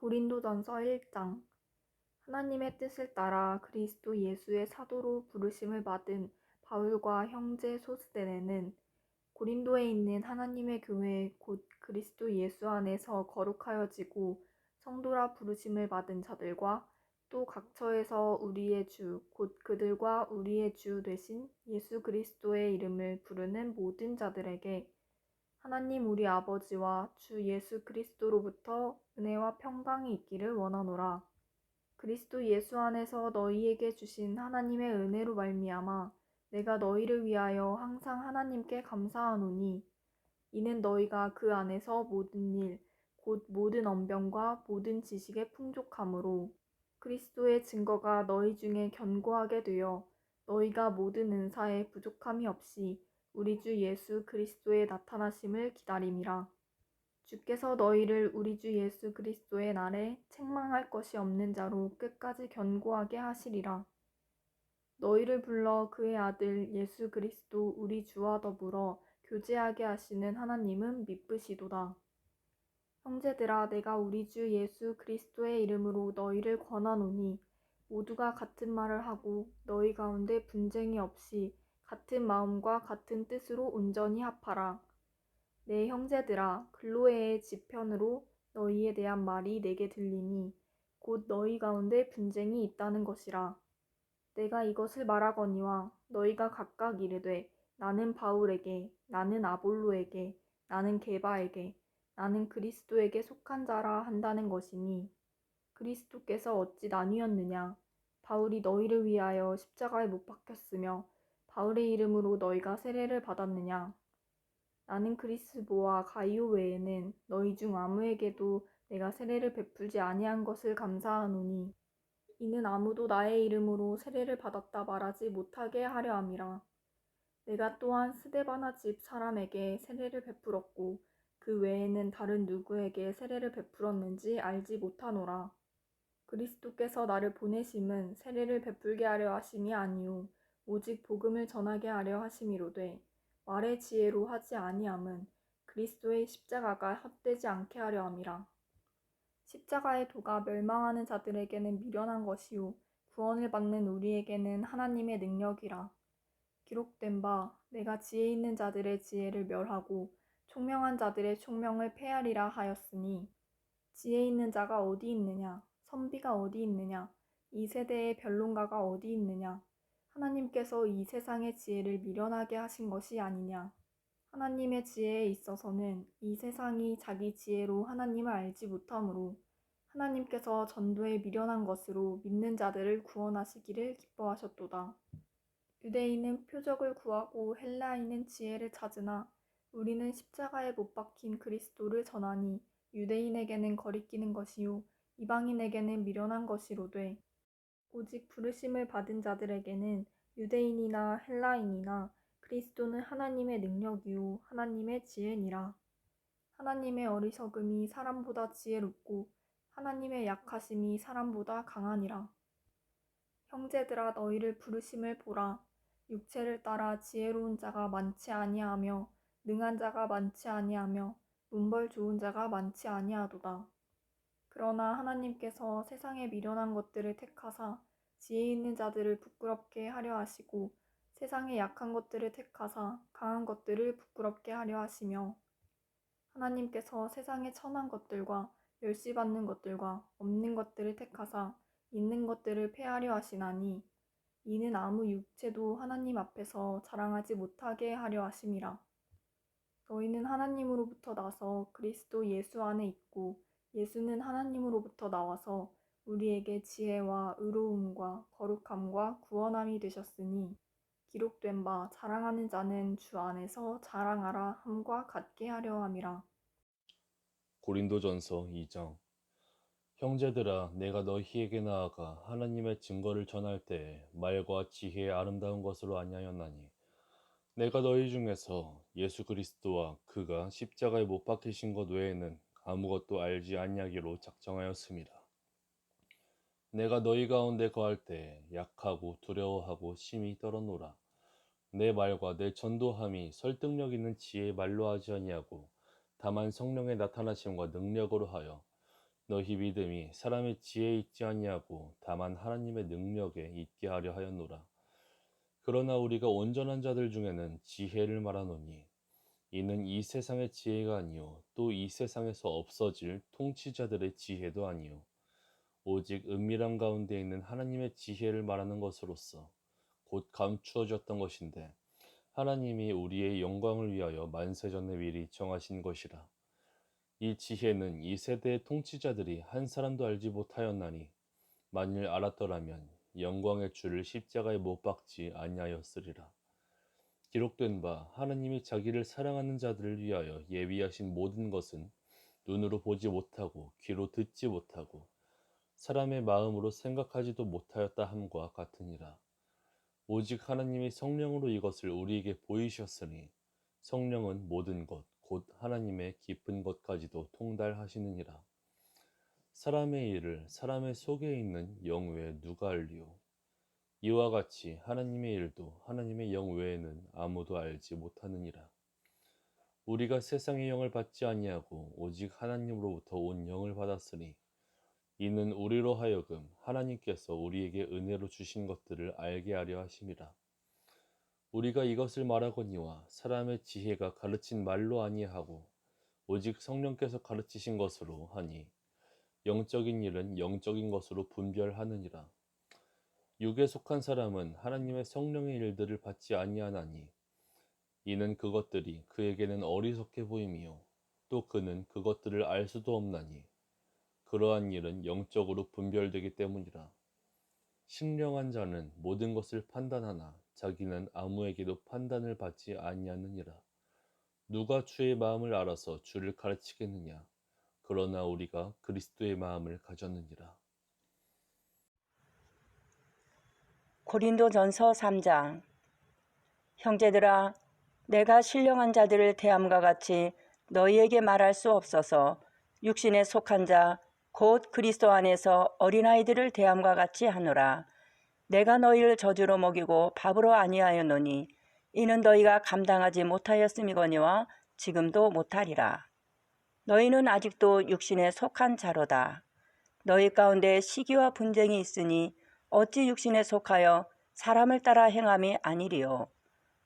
고린도전서 1장. 하나님의 뜻을 따라 그리스도 예수의 사도로 부르심을 받은 바울과 형제 소스데네는 고린도에 있는 하나님의 교회 곧 그리스도 예수 안에서 거룩하여지고 성도라 부르심을 받은 자들과 또 각처에서 우리의 주 곧 그들과 우리의 주 되신 예수 그리스도의 이름을 부르는 모든 자들에게 하나님 우리 아버지와 주 예수 그리스도로부터 은혜와 평강이 있기를 원하노라. 그리스도 예수 안에서 너희에게 주신 하나님의 은혜로 말미암아 내가 너희를 위하여 항상 하나님께 감사하노니 이는 너희가 그 안에서 모든 일, 곧 모든 언변과 모든 지식의 풍족함으로 그리스도의 증거가 너희 중에 견고하게 되어 너희가 모든 은사에 부족함이 없이 우리 주 예수 그리스도의 나타나심을 기다림이라. 주께서 너희를 우리 주 예수 그리스도의 날에 책망할 것이 없는 자로 끝까지 견고하게 하시리라. 너희를 불러 그의 아들 예수 그리스도 우리 주와 더불어 교제하게 하시는 하나님은 미쁘시도다. 형제들아, 내가 우리 주 예수 그리스도의 이름으로 너희를 권하노니 모두가 같은 말을 하고 너희 가운데 분쟁이 없이 같은 마음과 같은 뜻으로 온전히 합하라. 내 형제들아, 글로에의 지편으로 너희에 대한 말이 내게 들리니 곧 너희 가운데 분쟁이 있다는 것이라. 내가 이것을 말하거니와 너희가 각각 이르되 나는 바울에게, 나는 아볼로에게, 나는 게바에게, 나는 그리스도에게 속한 자라 한다는 것이니 그리스도께서 어찌 나뉘었느냐? 바울이 너희를 위하여 십자가에 못 박혔으며 바울의 이름으로 너희가 세례를 받았느냐? 나는 그리스도와 가이오 외에는 너희 중 아무에게도 내가 세례를 베풀지 아니한 것을 감사하노니 이는 아무도 나의 이름으로 세례를 받았다 말하지 못하게 하려 함이라. 내가 또한 스데바나 집 사람에게 세례를 베풀었고 그 외에는 다른 누구에게 세례를 베풀었는지 알지 못하노라. 그리스도께서 나를 보내심은 세례를 베풀게 하려 하심이 아니요 오직 복음을 전하게 하려 하심이로되 말의 지혜로 하지 아니함은 그리스도의 십자가가 헛되지 않게 하려 함이라. 십자가의 도가 멸망하는 자들에게는 미련한 것이요 구원을 받는 우리에게는 하나님의 능력이라. 기록된 바 내가 지혜 있는 자들의 지혜를 멸하고 총명한 자들의 총명을 폐하리라 하였으니 지혜 있는 자가 어디 있느냐? 선비가 어디 있느냐? 이 세대의 변론가가 어디 있느냐? 하나님께서 이 세상의 지혜를 미련하게 하신 것이 아니냐? 하나님의 지혜에 있어서는 이 세상이 자기 지혜로 하나님을 알지 못하므로 하나님께서 전도에 미련한 것으로 믿는 자들을 구원하시기를 기뻐하셨도다. 유대인은 표적을 구하고 헬라인은 지혜를 찾으나 우리는 십자가에 못 박힌 그리스도를 전하니 유대인에게는 거리끼는 것이요 이방인에게는 미련한 것이로되 오직 부르심을 받은 자들에게는 유대인이나 헬라인이나 그리스도는 하나님의 능력이요 하나님의 지혜니라. 하나님의 어리석음이 사람보다 지혜롭고 하나님의 약하심이 사람보다 강하니라. 형제들아, 너희를 부르심을 보라. 육체를 따라 지혜로운 자가 많지 아니하며 능한 자가 많지 아니하며 문벌 좋은 자가 많지 아니하도다. 그러나 하나님께서 세상에 미련한 것들을 택하사 지혜 있는 자들을 부끄럽게 하려 하시고 세상에 약한 것들을 택하사 강한 것들을 부끄럽게 하려 하시며 하나님께서 세상에 천한 것들과 멸시받는 것들과 없는 것들을 택하사 있는 것들을 폐하려 하시나니 이는 아무 육체도 하나님 앞에서 자랑하지 못하게 하려 하심이라. 너희는 하나님으로부터 나서 그리스도 예수 안에 있고 예수는 하나님으로부터 나와서 우리에게 지혜와 의로움과 거룩함과 구원함이 되셨으니 기록된 바 자랑하는 자는 주 안에서 자랑하라 함과 같게 하려 함이라. 고린도전서 2장. 형제들아, 내가 너희에게 나아가 하나님의 증거를 전할 때에 말과 지혜의 아름다운 것으로 아니하였나니 내가 너희 중에서 예수 그리스도와 그가 십자가에 못 박히신 것 외에는 아무것도 알지 아니하기로 작정하였습니다. 내가 너희 가운데 거할 때 약하고 두려워하고 심히 떨어노라. 내 말과 내 전도함이 설득력 있는 지혜의 말로 하지 아니하고 다만 성령의 나타나심과 능력으로 하여 너희 믿음이 사람의 지혜에 있지 아니하고 다만 하나님의 능력에 있게 하려 하였노라. 그러나 우리가 온전한 자들 중에는 지혜를 말하노니 이는 이 세상의 지혜가 아니요 또 이 세상에서 없어질 통치자들의 지혜도 아니요 오직 은밀한 가운데 있는 하나님의 지혜를 말하는 것으로서 곧 감추어졌던 것인데 하나님이 우리의 영광을 위하여 만세전에 미리 정하신 것이라. 이 지혜는 이 세대의 통치자들이 한 사람도 알지 못하였나니 만일 알았더라면 영광의 주를 십자가에 못 박지 아니하였으리라. 기록된 바 하나님이 자기를 사랑하는 자들을 위하여 예비하신 모든 것은 눈으로 보지 못하고 귀로 듣지 못하고 사람의 마음으로 생각하지도 못하였다 함과 같으니라. 오직 하나님이 성령으로 이것을 우리에게 보이셨으니 성령은 모든 것 곧 하나님의 깊은 것까지도 통달하시느니라. 사람의 일을 사람의 속에 있는 영 외에 누가 알리요? 이와 같이 하나님의 일도 하나님의 영 외에는 아무도 알지 못하느니라. 우리가 세상의 영을 받지 아니하고 오직 하나님으로부터 온 영을 받았으니 이는 우리로 하여금 하나님께서 우리에게 은혜로 주신 것들을 알게 하려 하심이라. 우리가 이것을 말하거니와 사람의 지혜가 가르친 말로 아니하고 오직 성령께서 가르치신 것으로 하니 영적인 일은 영적인 것으로 분별하느니라. 육에 속한 사람은 하나님의 성령의 일들을 받지 아니하나니 이는 그것들이 그에게는 어리석게 보임이요 또 그는 그것들을 알 수도 없나니 그러한 일은 영적으로 분별되기 때문이라. 신령한 자는 모든 것을 판단하나 자기는 아무에게도 판단을 받지 아니하느니라. 누가 주의 마음을 알아서 주를 가르치겠느냐? 그러나 우리가 그리스도의 마음을 가졌느니라. 고린도전서 3장. 형제들아, 내가 신령한 자들을 대함과 같이 너희에게 말할 수 없어서 육신에 속한 자 곧 그리스도 안에서 어린아이들을 대함과 같이 하노라. 내가 너희를 저주로 먹이고 밥으로 아니하였노니 이는 너희가 감당하지 못하였음이거니와 지금도 못하리라. 너희는 아직도 육신에 속한 자로다. 너희 가운데 시기와 분쟁이 있으니 어찌 육신에 속하여 사람을 따라 행함이 아니리요.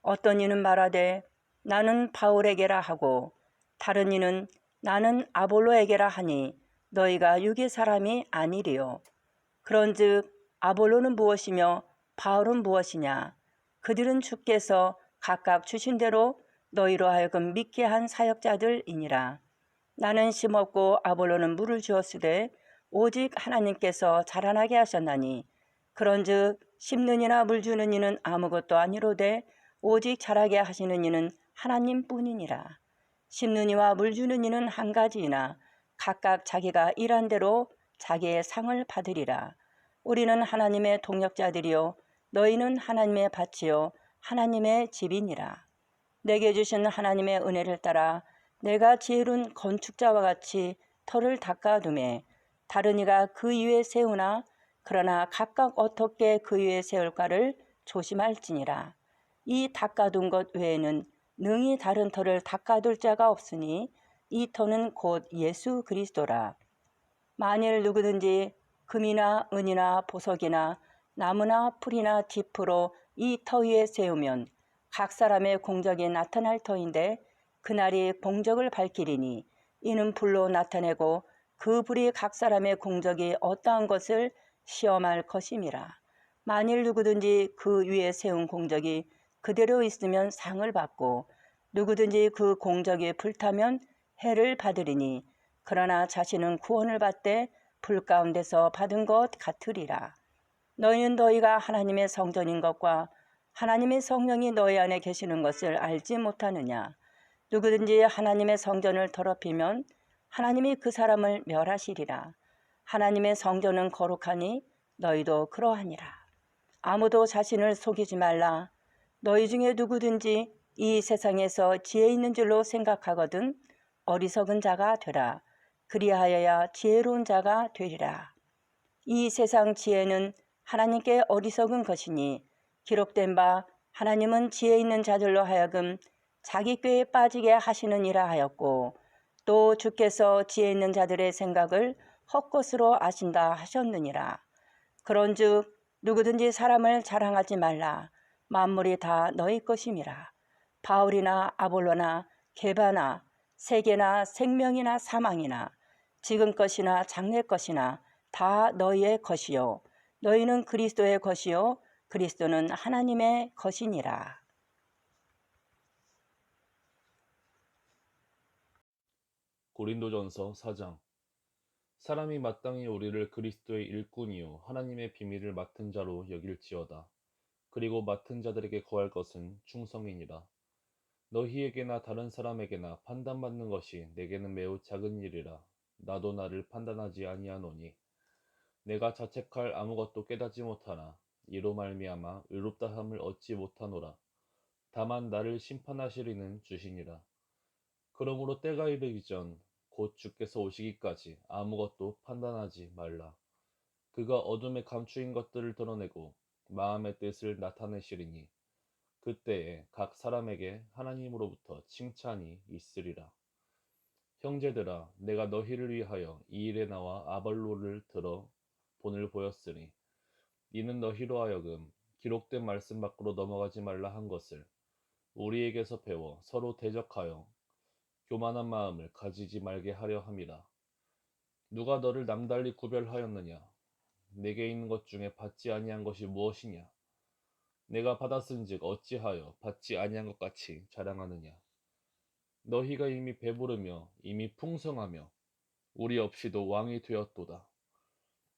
어떤 이는 말하되 나는 바울에게라 하고 다른 이는 나는 아볼로에게라 하니 너희가 육의 사람이 아니리요. 그런즉 아볼로는 무엇이며 바울은 무엇이냐? 그들은 주께서 각각 주신 대로 너희로 하여금 믿게 한 사역자들이니라. 나는 심었고 아볼로는 물을 주었으되 오직 하나님께서 자라나게 하셨나니 그런즉 심는 이나 물 주는 이는 아무것도 아니로되 오직 자라게 하시는 이는 하나님뿐이니라. 심는 이와 물 주는 이는 한 가지이나 각각 자기가 일한 대로 자기의 상을 받으리라. 우리는 하나님의 동역자들이요 너희는 하나님의 밭이요 하나님의 집이니라. 내게 주신 하나님의 은혜를 따라 내가 지혜로운 건축자와 같이 터를 닦아두매 다른 이가 그 위에 세우나 그러나 각각 어떻게 그 위에 세울까를 조심할지니라. 이 닦아둔 것 외에는 능히 다른 터를 닦아둘 자가 없으니 이 터는 곧 예수 그리스도라. 만일 누구든지 금이나 은이나 보석이나 나무나 풀이나 짚으로 이 터 위에 세우면 각 사람의 공적이 나타날 터인데 그날이 공적을 밝히리니 이는 불로 나타내고 그 불이 각 사람의 공적이 어떠한 것을 시험할 것임이라. 만일 누구든지 그 위에 세운 공적이 그대로 있으면 상을 받고 누구든지 그 공적이 불타면 해를 받으리니 그러나 자신은 구원을 받되 불 가운데서 받은 것 같으리라. 너희는 너희가 하나님의 성전인 것과 하나님의 성령이 너희 안에 계시는 것을 알지 못하느냐? 누구든지 하나님의 성전을 더럽히면 하나님이 그 사람을 멸하시리라. 하나님의 성전은 거룩하니 너희도 그러하니라. 아무도 자신을 속이지 말라. 너희 중에 누구든지 이 세상에서 지혜 있는 줄로 생각하거든 어리석은 자가 되라. 그리하여야 지혜로운 자가 되리라. 이 세상 지혜는 하나님께 어리석은 것이니 기록된 바 하나님은 지혜 있는 자들로 하여금 자기 꾀에 빠지게 하시느니라 하였고 또 주께서 지혜 있는 자들의 생각을 헛것으로 아신다 하셨느니라. 그런즉 누구든지 사람을 자랑하지 말라. 만물이 다 너희 것임이라. 바울이나 아볼로나 게바나 세계나 생명이나 사망이나 지금 것이나 장래 것이나 다 너희의 것이요 너희는 그리스도의 것이요 그리스도는 하나님의 것이니라. 고린도전서 4장. 사람이 마땅히 우리를 그리스도의 일꾼이요 하나님의 비밀을 맡은 자로 여길지어다. 그리고 맡은 자들에게 거할 것은 충성이니라. 너희에게나 다른 사람에게나 판단받는 것이 내게는 매우 작은 일이라. 나도 나를 판단하지 아니하노니 내가 자책할 아무것도 깨닫지 못하나 이로 말미암아 의롭다함을 얻지 못하노라. 다만 나를 심판하시리는 주시니라. 그러므로 때가 이르기 전 곧 주께서 오시기까지 아무것도 판단하지 말라. 그가 어둠에 감추인 것들을 드러내고 마음의 뜻을 나타내시리니 그때에 각 사람에게 하나님으로부터 칭찬이 있으리라. 형제들아, 내가 너희를 위하여 이 일에 나와 아볼로를 들어 본을 보였으니 이는 너희로 하여금 기록된 말씀 밖으로 넘어가지 말라 한 것을 우리에게서 배워 서로 대적하여 교만한 마음을 가지지 말게 하려 함이라. 누가 너를 남달리 구별하였느냐? 내게 있는 것 중에 받지 아니한 것이 무엇이냐? 내가 받았은즉 어찌하여 받지 아니한 것 같이 자랑하느냐? 너희가 이미 배부르며 이미 풍성하며 우리 없이도 왕이 되었도다.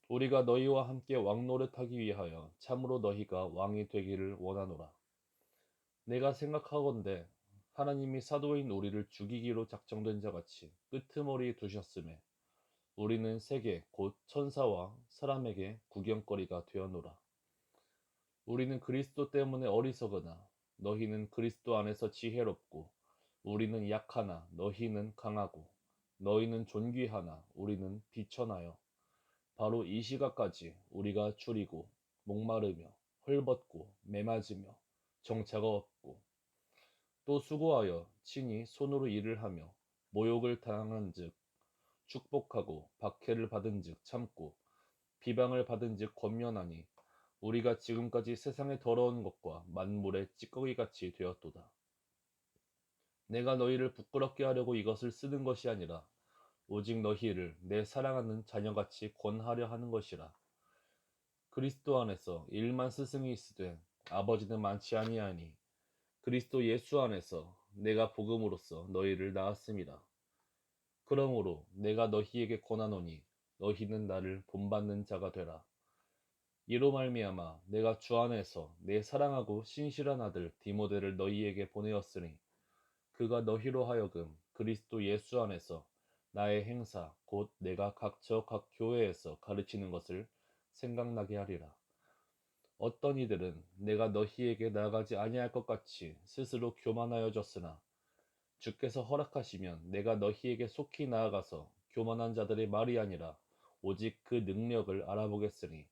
우리가 너희와 함께 왕노릇하기 위하여 참으로 너희가 왕이 되기를 원하노라. 내가 생각하건대 하나님이 사도인 우리를 죽이기로 작정된 자같이 끄트머리에 두셨음에 우리는 세계 곧 천사와 사람에게 구경거리가 되었노라. 우리는 그리스도 때문에 어리석으나 너희는 그리스도 안에서 지혜롭고 우리는 약하나 너희는 강하고 너희는 존귀하나 우리는 비천하여 바로 이 시각까지 우리가 줄이고 목마르며 헐벗고 매맞으며 정차가 없고 또 수고하여 친히 손으로 일을 하며 모욕을 당한즉 축복하고 박해를 받은즉 참고 비방을 받은즉 권면하니 우리가 지금까지 세상의 더러운 것과 만물의 찌꺼기같이 되었도다. 내가 너희를 부끄럽게 하려고 이것을 쓰는 것이 아니라 오직 너희를 내 사랑하는 자녀같이 권하려 하는 것이라. 그리스도 안에서 일만 스승이 있으되 아버지는 많지 아니하니 그리스도 예수 안에서 내가 복음으로써 너희를 낳았습니다. 그러므로 내가 너희에게 권하노니 너희는 나를 본받는 자가 되라. 이로 말미암아 내가 주 안에서 내 사랑하고 신실한 아들 디모데를 너희에게 보내었으니 그가 너희로 하여금 그리스도 예수 안에서 나의 행사 곧 내가 각처 각 교회에서 가르치는 것을 생각나게 하리라. 어떤 이들은 내가 너희에게 나아가지 아니할 것 같이 스스로 교만하여졌으나 주께서 허락하시면 내가 너희에게 속히 나아가서 교만한 자들의 말이 아니라 오직 그 능력을 알아보겠으니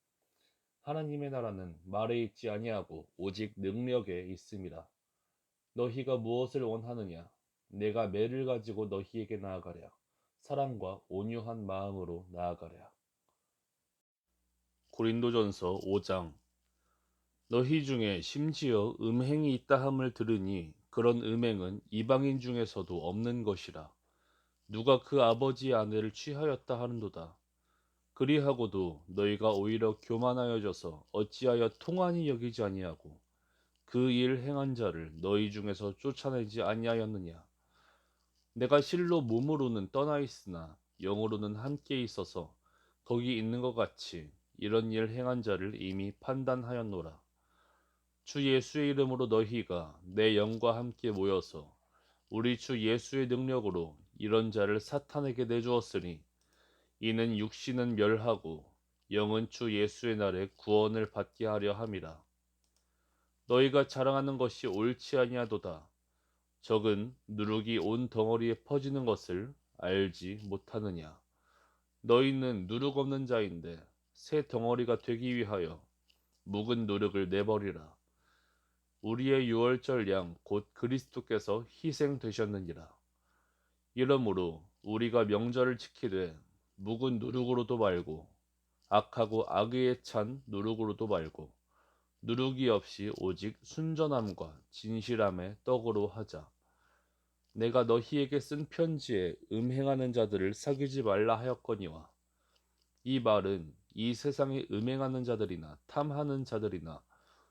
하나님의 나라는 말에 있지 아니하고 오직 능력에 있음이라. 너희가 무엇을 원하느냐? 내가 매를 가지고 너희에게 나아가랴. 사랑과 온유한 마음으로 나아가랴. 고린도전서 5장. 너희 중에 심지어 음행이 있다 함을 들으니 그런 음행은 이방인 중에서도 없는 것이라. 누가 그 아버지의 아내를 취하였다 하는도다. 그리하고도 너희가 오히려 교만하여져서 어찌하여 통한이 여기지 아니하고 그 일 행한 자를 너희 중에서 쫓아내지 아니하였느냐. 내가 실로 몸으로는 떠나 있으나 영으로는 함께 있어서 거기 있는 것 같이 이런 일 행한 자를 이미 판단하였노라. 주 예수의 이름으로 너희가 내 영과 함께 모여서 우리 주 예수의 능력으로 이런 자를 사탄에게 내주었으니 이는 육신은 멸하고 영은 주 예수의 날에 구원을 받게 하려 함이라. 너희가 자랑하는 것이 옳지 아니하도다. 적은 누룩이 온 덩어리에 퍼지는 것을 알지 못하느냐. 너희는 누룩 없는 자인데 새 덩어리가 되기 위하여 묵은 누룩을 내버리라. 우리의 유월절 양 곧 그리스도께서 희생되셨느니라. 이러므로 우리가 명절을 지키되 묵은 누룩으로도 말고 악하고 악의에 찬 누룩으로도 말고 누룩이 없이 오직 순전함과 진실함의 떡으로 하자. 내가 너희에게 쓴 편지에 음행하는 자들을 사귀지 말라 하였거니와 이 말은 이 세상에 음행하는 자들이나 탐하는 자들이나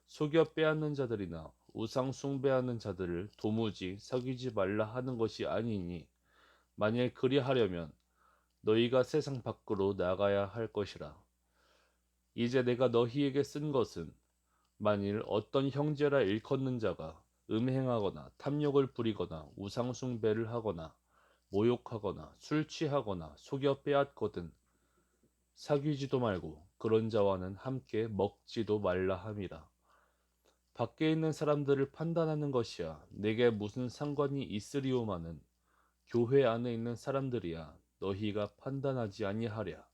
속여 빼앗는 자들이나 우상 숭배하는 자들을 도무지 사귀지 말라 하는 것이 아니니 만일 그리하려면 너희가 세상 밖으로 나가야 할 것이라. 이제 내가 너희에게 쓴 것은 만일 어떤 형제라 일컫는 자가 음행하거나 탐욕을 부리거나 우상 숭배를 하거나 모욕하거나 술 취하거나 속여 빼앗거든 사귀지도 말고 그런 자와는 함께 먹지도 말라 함이라. 밖에 있는 사람들을 판단하는 것이야 내게 무슨 상관이 있으리오마는 교회 안에 있는 사람들이야 너희가 판단하지 아니하랴.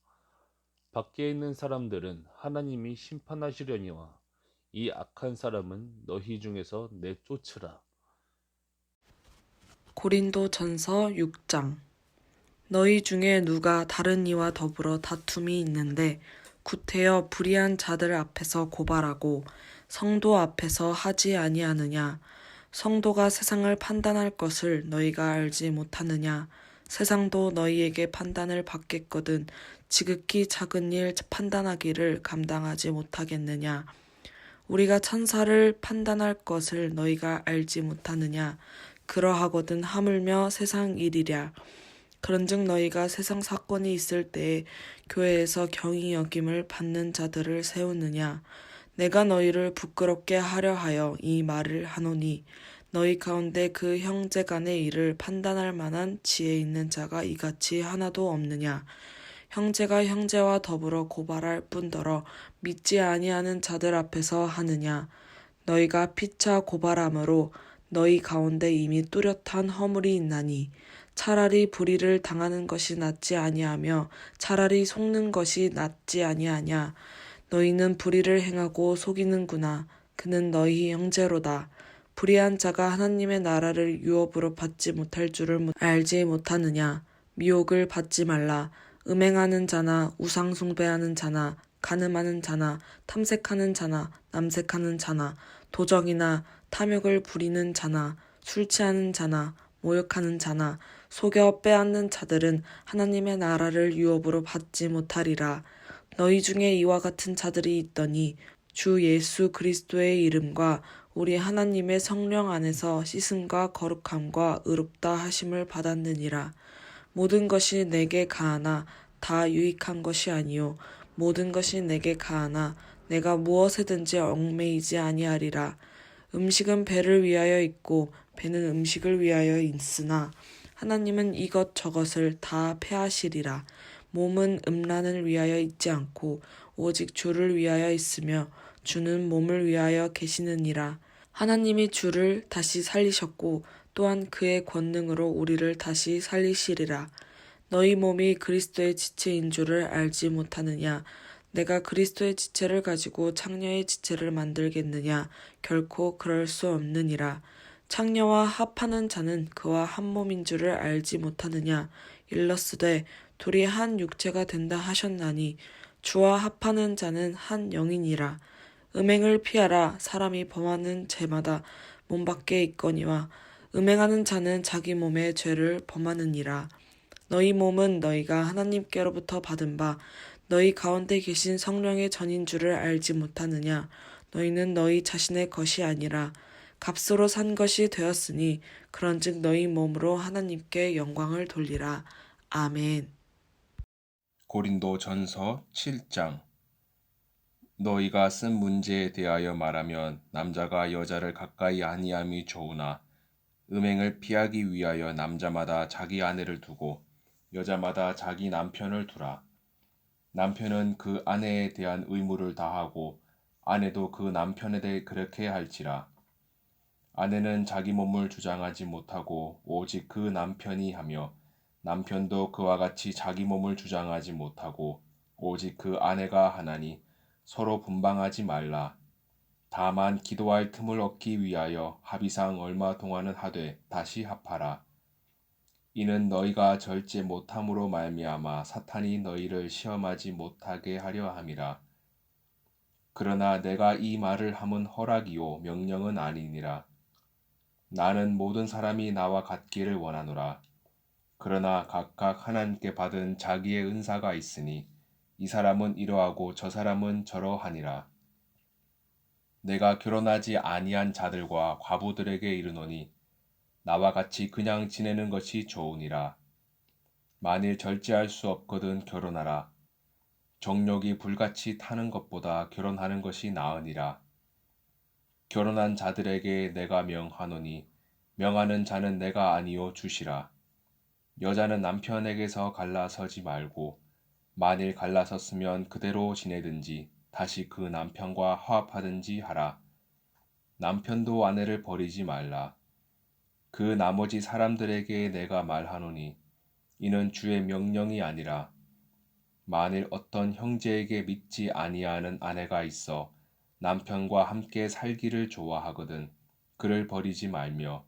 밖에 있는 사람들은 하나님이 심판하시려니와 이 악한 사람은 너희 중에서 내쫓으라. 고린도전서 6장. 너희 중에 누가 다른 이와 더불어 다툼이 있는데 구태여 불의한 자들 앞에서 고발하고 성도 앞에서 하지 아니하느냐. 성도가 세상을 판단할 것을 너희가 알지 못하느냐. 세상도 너희에게 판단을 받겠거든 지극히 작은 일 판단하기를 감당하지 못하겠느냐. 우리가 천사를 판단할 것을 너희가 알지 못하느냐. 그러하거든 하물며 세상 일이랴. 그런즉 너희가 세상 사건이 있을 때에 교회에서 경히 여김을 받는 자들을 세우느냐. 내가 너희를 부끄럽게 하려 하여 이 말을 하노니 너희 가운데 그 형제 간의 일을 판단할 만한 지혜 있는 자가 이같이 하나도 없느냐. 형제가 형제와 더불어 고발할 뿐더러 믿지 아니하는 자들 앞에서 하느냐. 너희가 피차 고발함으로 너희 가운데 이미 뚜렷한 허물이 있나니 차라리 불의를 당하는 것이 낫지 아니하며 차라리 속는 것이 낫지 아니하냐. 너희는 불의를 행하고 속이는구나. 그는 너희 형제로다. 불의한 자가 하나님의 나라를 유업으로 받지 못할 줄을 알지 못하느냐. 미혹을 받지 말라. 음행하는 자나 우상 숭배하는 자나 간음하는 자나 탐색하는 자나 남색하는 자나 도적이나 탐욕을 부리는 자나 술 취하는 자나 모욕하는 자나 속여 빼앗는 자들은 하나님의 나라를 유업으로 받지 못하리라. 너희 중에 이와 같은 자들이 있더니 주 예수 그리스도의 이름과 우리 하나님의 성령 안에서 씻음과 거룩함과 의롭다 하심을 받았느니라. 모든 것이 내게 가하나 다 유익한 것이 아니요 모든 것이 내게 가하나 내가 무엇에든지 얽매이지 아니하리라. 음식은 배를 위하여 있고 배는 음식을 위하여 있으나 하나님은 이것 저것을 다 패하시리라. 몸은 음란을 위하여 있지 않고 오직 주를 위하여 있으며 주는 몸을 위하여 계시느니라. 하나님이 주를 다시 살리셨고 또한 그의 권능으로 우리를 다시 살리시리라. 너희 몸이 그리스도의 지체인 줄을 알지 못하느냐. 내가 그리스도의 지체를 가지고 창녀의 지체를 만들겠느냐. 결코 그럴 수 없느니라. 창녀와 합하는 자는 그와 한 몸인 줄을 알지 못하느냐. 일러스되 둘이 한 육체가 된다 하셨나니 주와 합하는 자는 한 영이니라. 음행을 피하라. 사람이 범하는 죄마다 몸 밖에 있거니와 음행하는 자는 자기 몸의 죄를 범하느니라. 너희 몸은 너희가 하나님께로부터 받은 바 너희 가운데 계신 성령의 전인 줄을 알지 못하느냐. 너희는 너희 자신의 것이 아니라 값으로 산 것이 되었으니 그런즉 너희 몸으로 하나님께 영광을 돌리라. 아멘. 고린도전서 7장. 너희가 쓴 문제에 대하여 말하면 남자가 여자를 가까이 아니함이 좋으나 음행을 피하기 위하여 남자마다 자기 아내를 두고 여자마다 자기 남편을 두라. 남편은 그 아내에 대한 의무를 다하고 아내도 그 남편에 대해 그렇게 할지라. 아내는 자기 몸을 주장하지 못하고 오직 그 남편이 하며 남편도 그와 같이 자기 몸을 주장하지 못하고 오직 그 아내가 하나니 서로 분방하지 말라. 다만 기도할 틈을 얻기 위하여 합의상 얼마 동안은 하되 다시 합하라. 이는 너희가 절제 못함으로 말미암아 사탄이 너희를 시험하지 못하게 하려 함이라. 그러나 내가 이 말을 함은 허락이요 명령은 아니니라. 나는 모든 사람이 나와 같기를 원하노라. 그러나 각각 하나님께 받은 자기의 은사가 있으니 이 사람은 이러하고 저 사람은 저러하니라. 내가 결혼하지 아니한 자들과 과부들에게 이르노니 나와 같이 그냥 지내는 것이 좋으니라. 만일 절제할 수 없거든 결혼하라. 정욕이 불같이 타는 것보다 결혼하는 것이 나으니라. 결혼한 자들에게 내가 명하노니 명하는 자는 내가 아니요 주시라. 여자는 남편에게서 갈라서지 말고 만일 갈라섰으면 그대로 지내든지 다시 그 남편과 화합하든지 하라. 남편도 아내를 버리지 말라. 그 나머지 사람들에게 내가 말하노니 이는 주의 명령이 아니라 만일 어떤 형제에게 믿지 아니하는 아내가 있어 남편과 함께 살기를 좋아하거든 그를 버리지 말며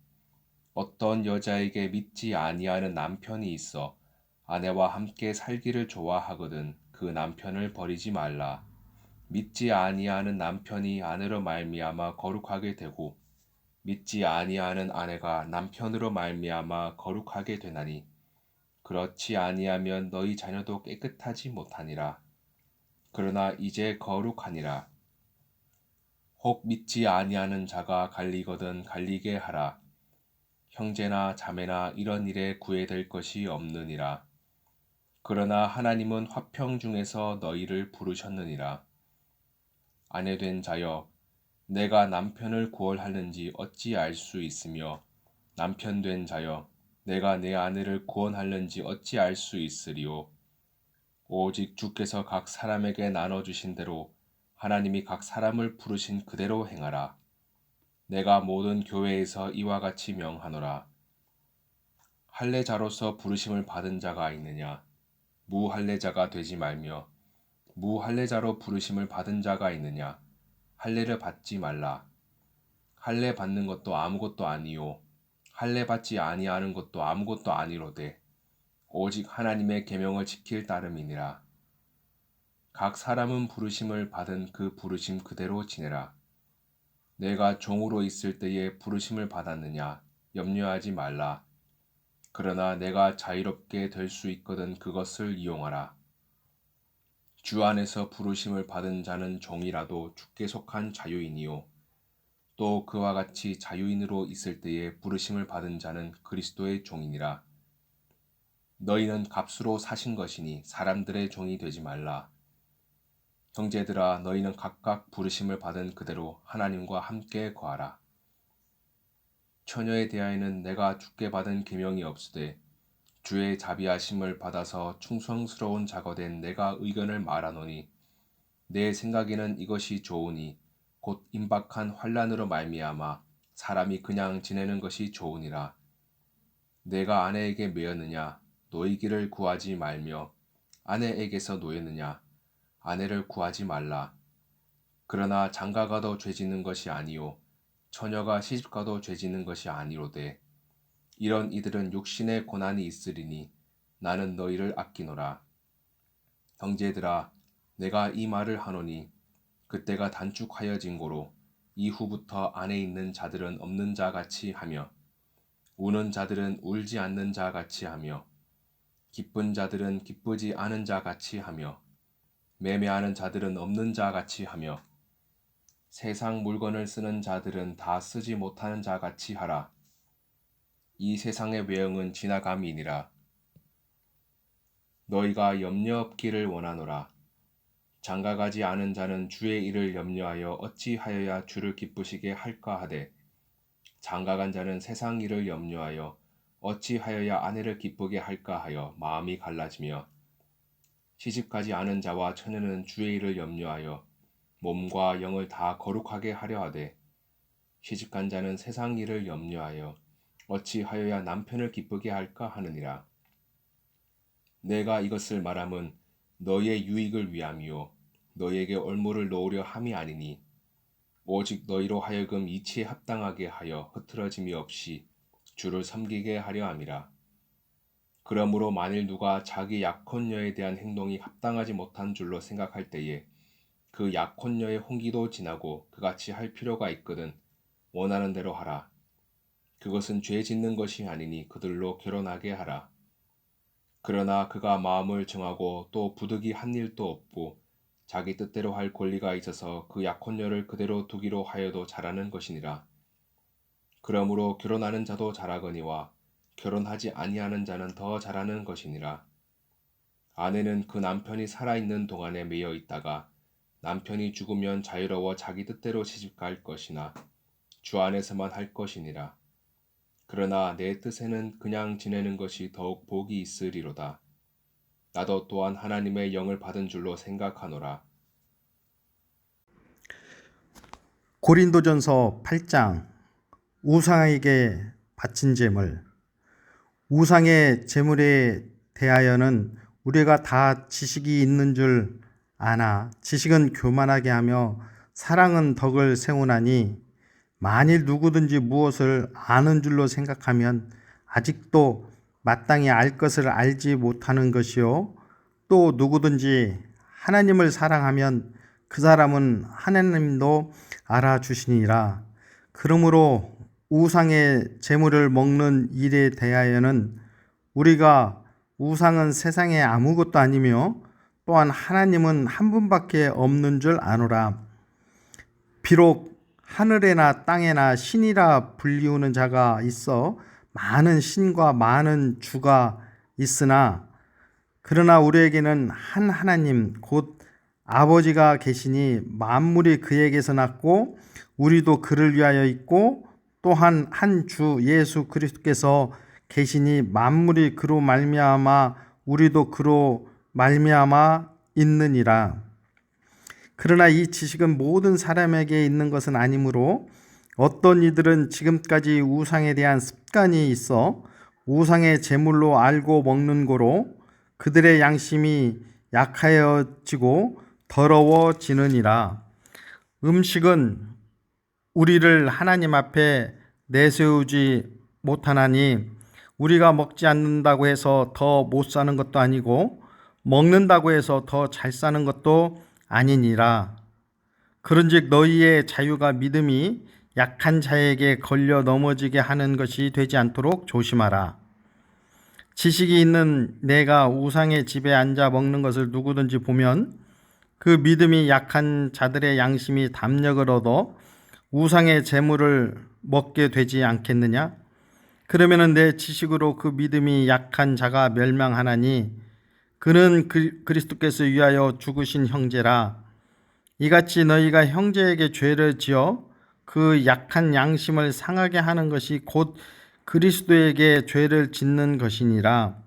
어떤 여자에게 믿지 아니하는 남편이 있어 아내와 함께 살기를 좋아하거든 그 남편을 버리지 말라. 믿지 아니하는 남편이 아내로 말미암아 거룩하게 되고 믿지 아니하는 아내가 남편으로 말미암아 거룩하게 되나니 그렇지 아니하면 너희 자녀도 깨끗하지 못하니라. 그러나 이제 거룩하니라. 혹 믿지 아니하는 자가 갈리거든 갈리게 하라. 형제나 자매나 이런 일에 구애될 것이 없느니라. 그러나 하나님은 화평 중에서 너희를 부르셨느니라. 아내된 자여, 내가 남편을 구원하는지 어찌 알 수 있으며 남편 된 자여, 내가 내 아내를 구원하는지 어찌 알 수 있으리요. 오직 주께서 각 사람에게 나눠주신 대로 하나님이 각 사람을 부르신 그대로 행하라. 내가 모든 교회에서 이와 같이 명하노라. 할례자로서 부르심을 받은 자가 있느냐? 무할례자가 되지 말며 무할례자로 부르심을 받은 자가 있느냐? 할례를 받지 말라. 할례 받는 것도 아무것도 아니요 할례 받지 아니하는 것도 아무것도 아니로되 오직 하나님의 계명을 지킬 따름이니라. 각 사람은 부르심을 받은 그 부르심 그대로 지내라. 내가 종으로 있을 때에 부르심을 받았느냐? 염려하지 말라. 그러나 내가 자유롭게 될 수 있거든 그것을 이용하라. 주 안에서 부르심을 받은 자는 종이라도 주께 속한 자유인이요. 또 그와 같이 자유인으로 있을 때에 부르심을 받은 자는 그리스도의 종이니라. 너희는 값으로 사신 것이니 사람들의 종이 되지 말라. 형제들아 너희는 각각 부르심을 받은 그대로 하나님과 함께 거하라. 처녀에 대하여는 내가 주께 받은 계명이 없으되 주의 자비하심을 받아서 충성스러운 자가 된 내가 의견을 말하노니 내 생각에는 이것이 좋으니 곧 임박한 환난으로 말미암아 사람이 그냥 지내는 것이 좋으니라. 내가 아내에게 매였느냐 노이기를 구하지 말며 아내에게서 노였느냐 아내를 구하지 말라. 그러나 장가가도 죄짓는 것이 아니요 처녀가 시집가도 죄짓는 것이 아니로되 이런 이들은 육신의 고난이 있으리니 나는 너희를 아끼노라. 형제들아 내가 이 말을 하노니 그때가 단축하여진 고로 이후부터 안에 있는 자들은 없는 자 같이 하며 우는 자들은 울지 않는 자 같이 하며 기쁜 자들은 기쁘지 않은 자 같이 하며 매매하는 자들은 없는 자 같이 하며 세상 물건을 쓰는 자들은 다 쓰지 못하는 자 같이 하라. 이 세상의 외형은 지나감이니라. 너희가 염려 없기를 원하노라. 장가가지 않은 자는 주의 일을 염려하여 어찌하여야 주를 기쁘시게 할까 하되 장가간 자는 세상 일을 염려하여 어찌하여야 아내를 기쁘게 할까 하여 마음이 갈라지며 시집가지 않은 자와 처녀는 주의 일을 염려하여 몸과 영을 다 거룩하게 하려 하되 시집간 자는 세상 일을 염려하여 어찌하여야 남편을 기쁘게 할까 하느니라. 내가 이것을 말함은 너희의 유익을 위함이요 너희에게 올무를 놓으려 함이 아니니 오직 너희로 하여금 이치에 합당하게 하여 흐트러짐이 없이 주를 섬기게 하려 함이라. 그러므로 만일 누가 자기 약혼녀에 대한 행동이 합당하지 못한 줄로 생각할 때에 그 약혼녀의 홍기도 지나고 그같이 할 필요가 있거든 원하는 대로 하라. 그것은 죄 짓는 것이 아니니 그들로 결혼하게 하라. 그러나 그가 마음을 정하고 또 부득이 한 일도 없고 자기 뜻대로 할 권리가 있어서 그 약혼녀를 그대로 두기로 하여도 잘하는 것이니라. 그러므로 결혼하는 자도 잘하거니와 결혼하지 아니하는 자는 더 잘하는 것이니라. 아내는 그 남편이 살아있는 동안에 매여 있다가 남편이 죽으면 자유로워 자기 뜻대로 시집갈 것이나 주 안에서만 할 것이니라. 그러나 내 뜻에는 그냥 지내는 것이 더욱 복이 있으리로다. 나도 또한 하나님의 영을 받은 줄로 생각하노라. 고린도전서 8장 우상에게 바친 제물. 우상의 제물에 대하여는 우리가 다 지식이 있는 줄 아나 지식은 교만하게 하며 사랑은 덕을 세우나니 만일 누구든지 무엇을 아는 줄로 생각하면 아직도 마땅히 알 것을 알지 못하는 것이요 또 누구든지 하나님을 사랑하면 그 사람은 하나님도 알아주시니라. 그러므로 우상의 제물을 먹는 일에 대하여는 우리가 우상은 세상에 아무것도 아니며 또한 하나님은 한 분밖에 없는 줄 아노라. 비록 하늘에나 땅에나 신이라 불리우는 자가 있어 많은 신과 많은 주가 있으나 그러나 우리에게는 한 하나님 곧 아버지가 계시니 만물이 그에게서 났고 우리도 그를 위하여 있고 또한 한 주 예수 그리스도께서 계시니 만물이 그로 말미암아 우리도 그로 말미암아 있느니라. 그러나 이 지식은 모든 사람에게 있는 것은 아니므로 어떤 이들은 지금까지 우상에 대한 습관이 있어 우상의 제물로 알고 먹는 고로 그들의 양심이 약하여지고 더러워지느니라. 음식은 우리를 하나님 앞에 내세우지 못하나니 우리가 먹지 않는다고 해서 더 못 사는 것도 아니고 먹는다고 해서 더 잘 사는 것도 아니니라. 그런즉 너희의 자유가 믿음이 약한 자에게 걸려 넘어지게 하는 것이 되지 않도록 조심하라. 지식이 있는 내가 우상의 집에 앉아 먹는 것을 누구든지 보면 그 믿음이 약한 자들의 양심이 담력을 얻어 우상의 재물을 먹게 되지 않겠느냐? 그러면은 내 지식으로 그 믿음이 약한 자가 멸망하나니 그는 그리스도께서 위하여 죽으신 형제라. 이같이 너희가 형제에게 죄를 지어 그 약한 양심을 상하게 하는 것이 곧 그리스도에게 죄를 짓는 것이니라.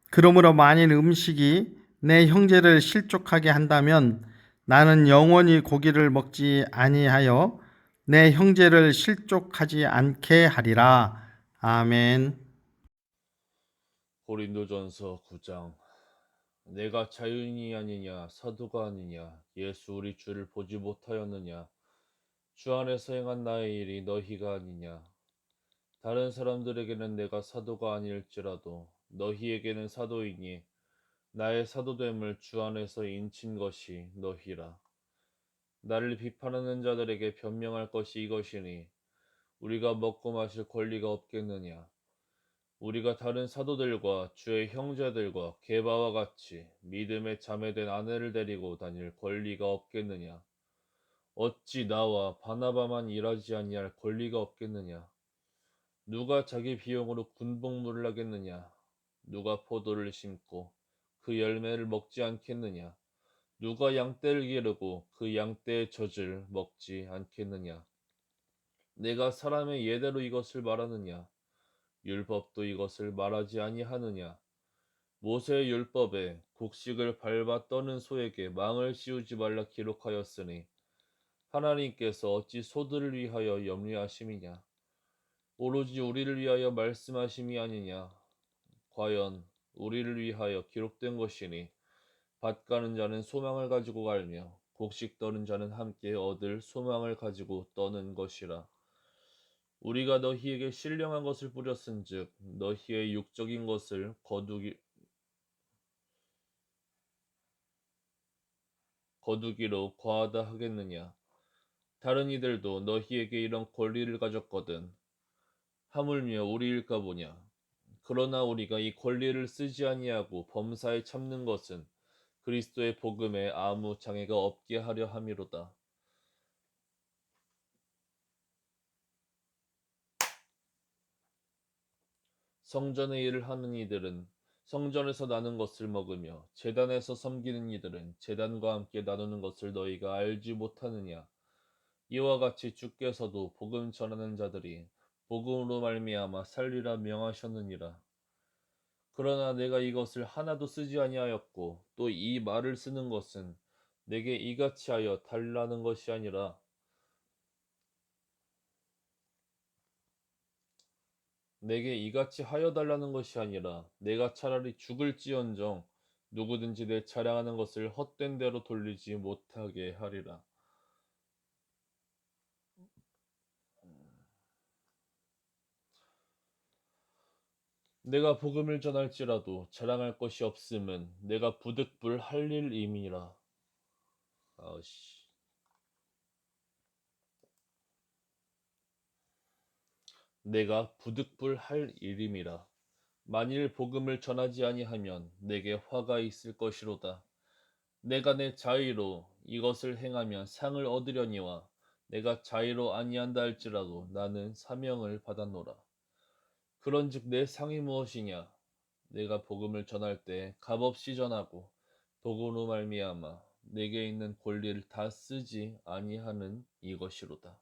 그러므로 만일 음식이 내 형제를 실족하게 한다면 나는 영원히 고기를 먹지 아니하여 내 형제를 실족하지 않게 하리라. 아멘. 고린도전서 9장. 내가 자유인이 아니냐 사도가 아니냐 예수 우리 주를 보지 못하였느냐 주 안에서 행한 나의 일이 너희가 아니냐. 다른 사람들에게는 내가 사도가 아닐지라도 너희에게는 사도이니 나의 사도됨을 주 안에서 인친 것이 너희라. 나를 비판하는 자들에게 변명할 것이 이것이니 우리가 먹고 마실 권리가 없겠느냐. 우리가 다른 사도들과 주의 형제들과 게바와 같이 믿음에 자매된 아내를 데리고 다닐 권리가 없겠느냐. 어찌 나와 바나바만 일하지 아니할 권리가 없겠느냐. 누가 자기 비용으로 군복무를 하겠느냐. 누가 포도를 심고 그 열매를 먹지 않겠느냐. 누가 양떼를 기르고 그 양떼의 젖을 먹지 않겠느냐. 내가 사람의 예대로 이것을 말하느냐. 율법도 이것을 말하지 아니하느냐. 모세의 율법에 곡식을 밟아 떠는 소에게 망을 씌우지 말라 기록하였으니 하나님께서 어찌 소들을 위하여 염려하심이냐. 오로지 우리를 위하여 말씀하심이 아니냐. 과연 우리를 위하여 기록된 것이니 밭 가는 자는 소망을 가지고 갈며 곡식 떠는 자는 함께 얻을 소망을 가지고 떠는 것이라. 우리가 너희에게 신령한 것을 뿌렸은즉 너희의 육적인 것을 거두기로 과하다 하겠느냐? 다른 이들도 너희에게 이런 권리를 가졌거든. 하물며 우리일까 보냐? 그러나 우리가 이 권리를 쓰지 아니하고 범사에 참는 것은 그리스도의 복음에 아무 장애가 없게 하려 함이로다. 성전의 일을 하는 이들은 성전에서 나는 것을 먹으며 제단에서 섬기는 이들은 제단과 함께 나누는 것을 너희가 알지 못하느냐? 이와 같이 주께서도 복음 전하는 자들이 복음으로 말미암아 살리라 명하셨느니라. 그러나 내가 이것을 하나도 쓰지 아니하였고 또 이 말을 쓰는 것은 내게 이같이 하여 달라는 것이 아니라 내가 차라리 죽을지언정 누구든지 내 자랑하는 것을 헛된 대로 돌리지 못하게 하리라. 내가 복음을 전할지라도 자랑할 것이 없음은 내가 부득불 할 일임이라. 내가 부득불 할 일임이라. 만일 복음을 전하지 아니하면 내게 화가 있을 것이로다. 내가 내 자의로 이것을 행하면 상을 얻으려니와 내가 자의로 아니한다 할지라도 나는 사명을 받았노라. 그런즉 내 상이 무엇이냐? 내가 복음을 전할 때 값없이 전하고 복음으로 말미암아 내게 있는 권리를 다 쓰지 아니하는 이것이로다.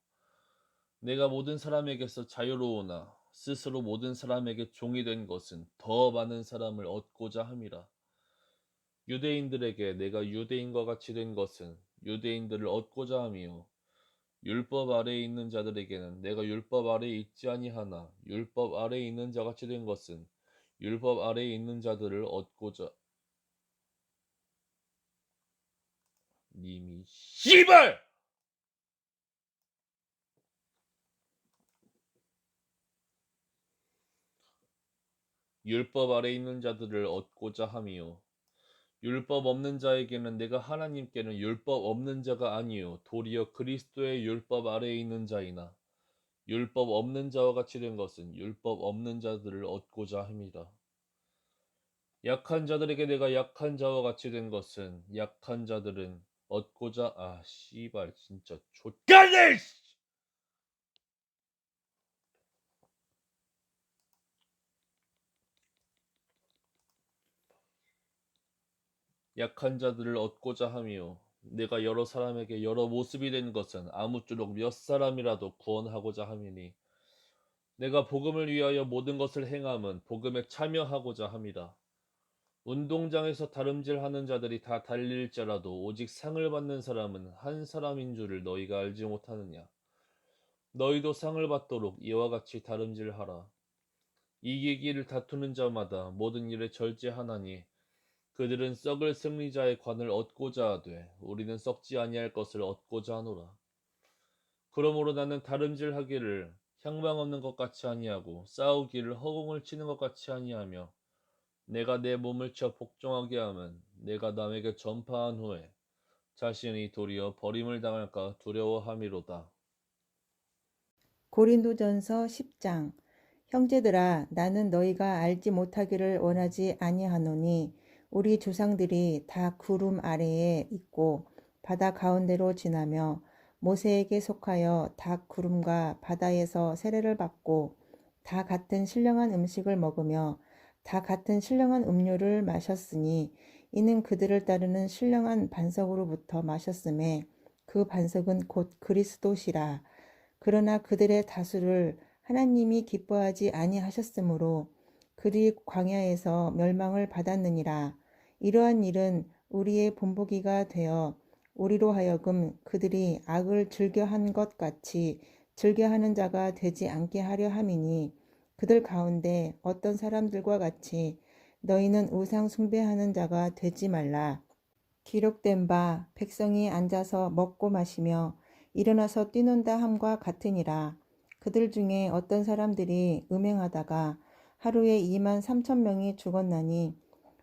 내가 모든 사람에게서 자유로우나 스스로 모든 사람에게 종이 된 것은 더 많은 사람을 얻고자 함이라. 유대인들에게 내가 유대인과 같이 된 것은 유대인들을 얻고자 함이요 율법 아래에 있는 자들에게는 내가 율법 아래에 있지 아니하나 율법 아래에 있는 자같이 된 것은 율법 아래에 있는 자들을 얻고자 님이 씨발! 율법 아래에 있는 자들을 얻고자 함이요 율법 없는 자에게는 내가 하나님께는 율법 없는 자가 아니요 도리어 그리스도의 율법 아래에 있는 자이나 율법 없는 자와 같이 된 것은 율법 없는 자들을 얻고자 함이라. 약한 자들에게 내가 약한 자와 같이 된 것은 약한 자들은 얻고자 씨발 진짜 족간네. 약한 자들을 얻고자 함이요 내가 여러 사람에게 여러 모습이 된 것은 아무쪼록 몇 사람이라도 구원하고자 함이니 내가 복음을 위하여 모든 것을 행함은 복음에 참여하고자 함이라. 운동장에서 다름질하는 자들이 다 달릴지라도 오직 상을 받는 사람은 한 사람인 줄을 너희가 알지 못하느냐? 너희도 상을 받도록 이와 같이 다름질하라. 이기기를 다투는 자마다 모든 일에 절제하나니 그들은 썩을 승리자의 관을 얻고자 하되 우리는 썩지 아니할 것을 얻고자 하노라. 그러므로 나는 다름질하기를 향방 없는 것 같이 아니하고 싸우기를 허공을 치는 것 같이 아니하며 내가 내 몸을 쳐 복종하게 하면 내가 남에게 전파한 후에 자신이 도리어 버림을 당할까 두려워함이로다. 고린도전서 10장. 형제들아, 나는 너희가 알지 못하기를 원하지 아니하노니 우리 조상들이 다 구름 아래에 있고 바다 가운데로 지나며 모세에게 속하여 다 구름과 바다에서 세례를 받고 다 같은 신령한 음식을 먹으며 다 같은 신령한 음료를 마셨으니 이는 그들을 따르는 신령한 반석으로부터 마셨음에 그 반석은 곧 그리스도시라. 그러나 그들의 다수를 하나님이 기뻐하지 아니하셨으므로 그들이 광야에서 멸망을 받았느니라. 이러한 일은 우리의 본보기가 되어 우리로 하여금 그들이 악을 즐겨한 것 같이 즐겨하는 자가 되지 않게 하려 함이니 그들 가운데 어떤 사람들과 같이 너희는 우상 숭배하는 자가 되지 말라. 기록된 바 백성이 앉아서 먹고 마시며 일어나서 뛰논다 함과 같으니라. 그들 중에 어떤 사람들이 음행하다가 하루에 2만 3천 명이 죽었나니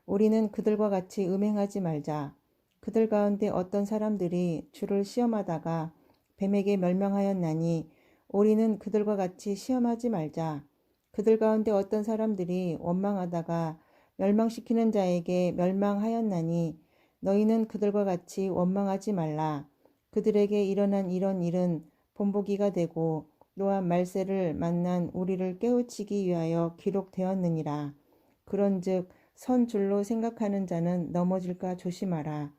우리는 그들과 같이 음행하지 말자. 그들 가운데 어떤 사람들이 주를 시험하다가 뱀에게 멸망하였나니 우리는 그들과 같이 시험하지 말자. 그들 가운데 어떤 사람들이 원망하다가 멸망시키는 자에게 멸망하였나니 너희는 그들과 같이 원망하지 말라. 그들에게 일어난 이런 일은 본보기가 되고 또한 말세를 만난 우리를 깨우치기 위하여 기록되었느니라. 그런즉 선 줄로 생각하는 자는 넘어질까 조심하라.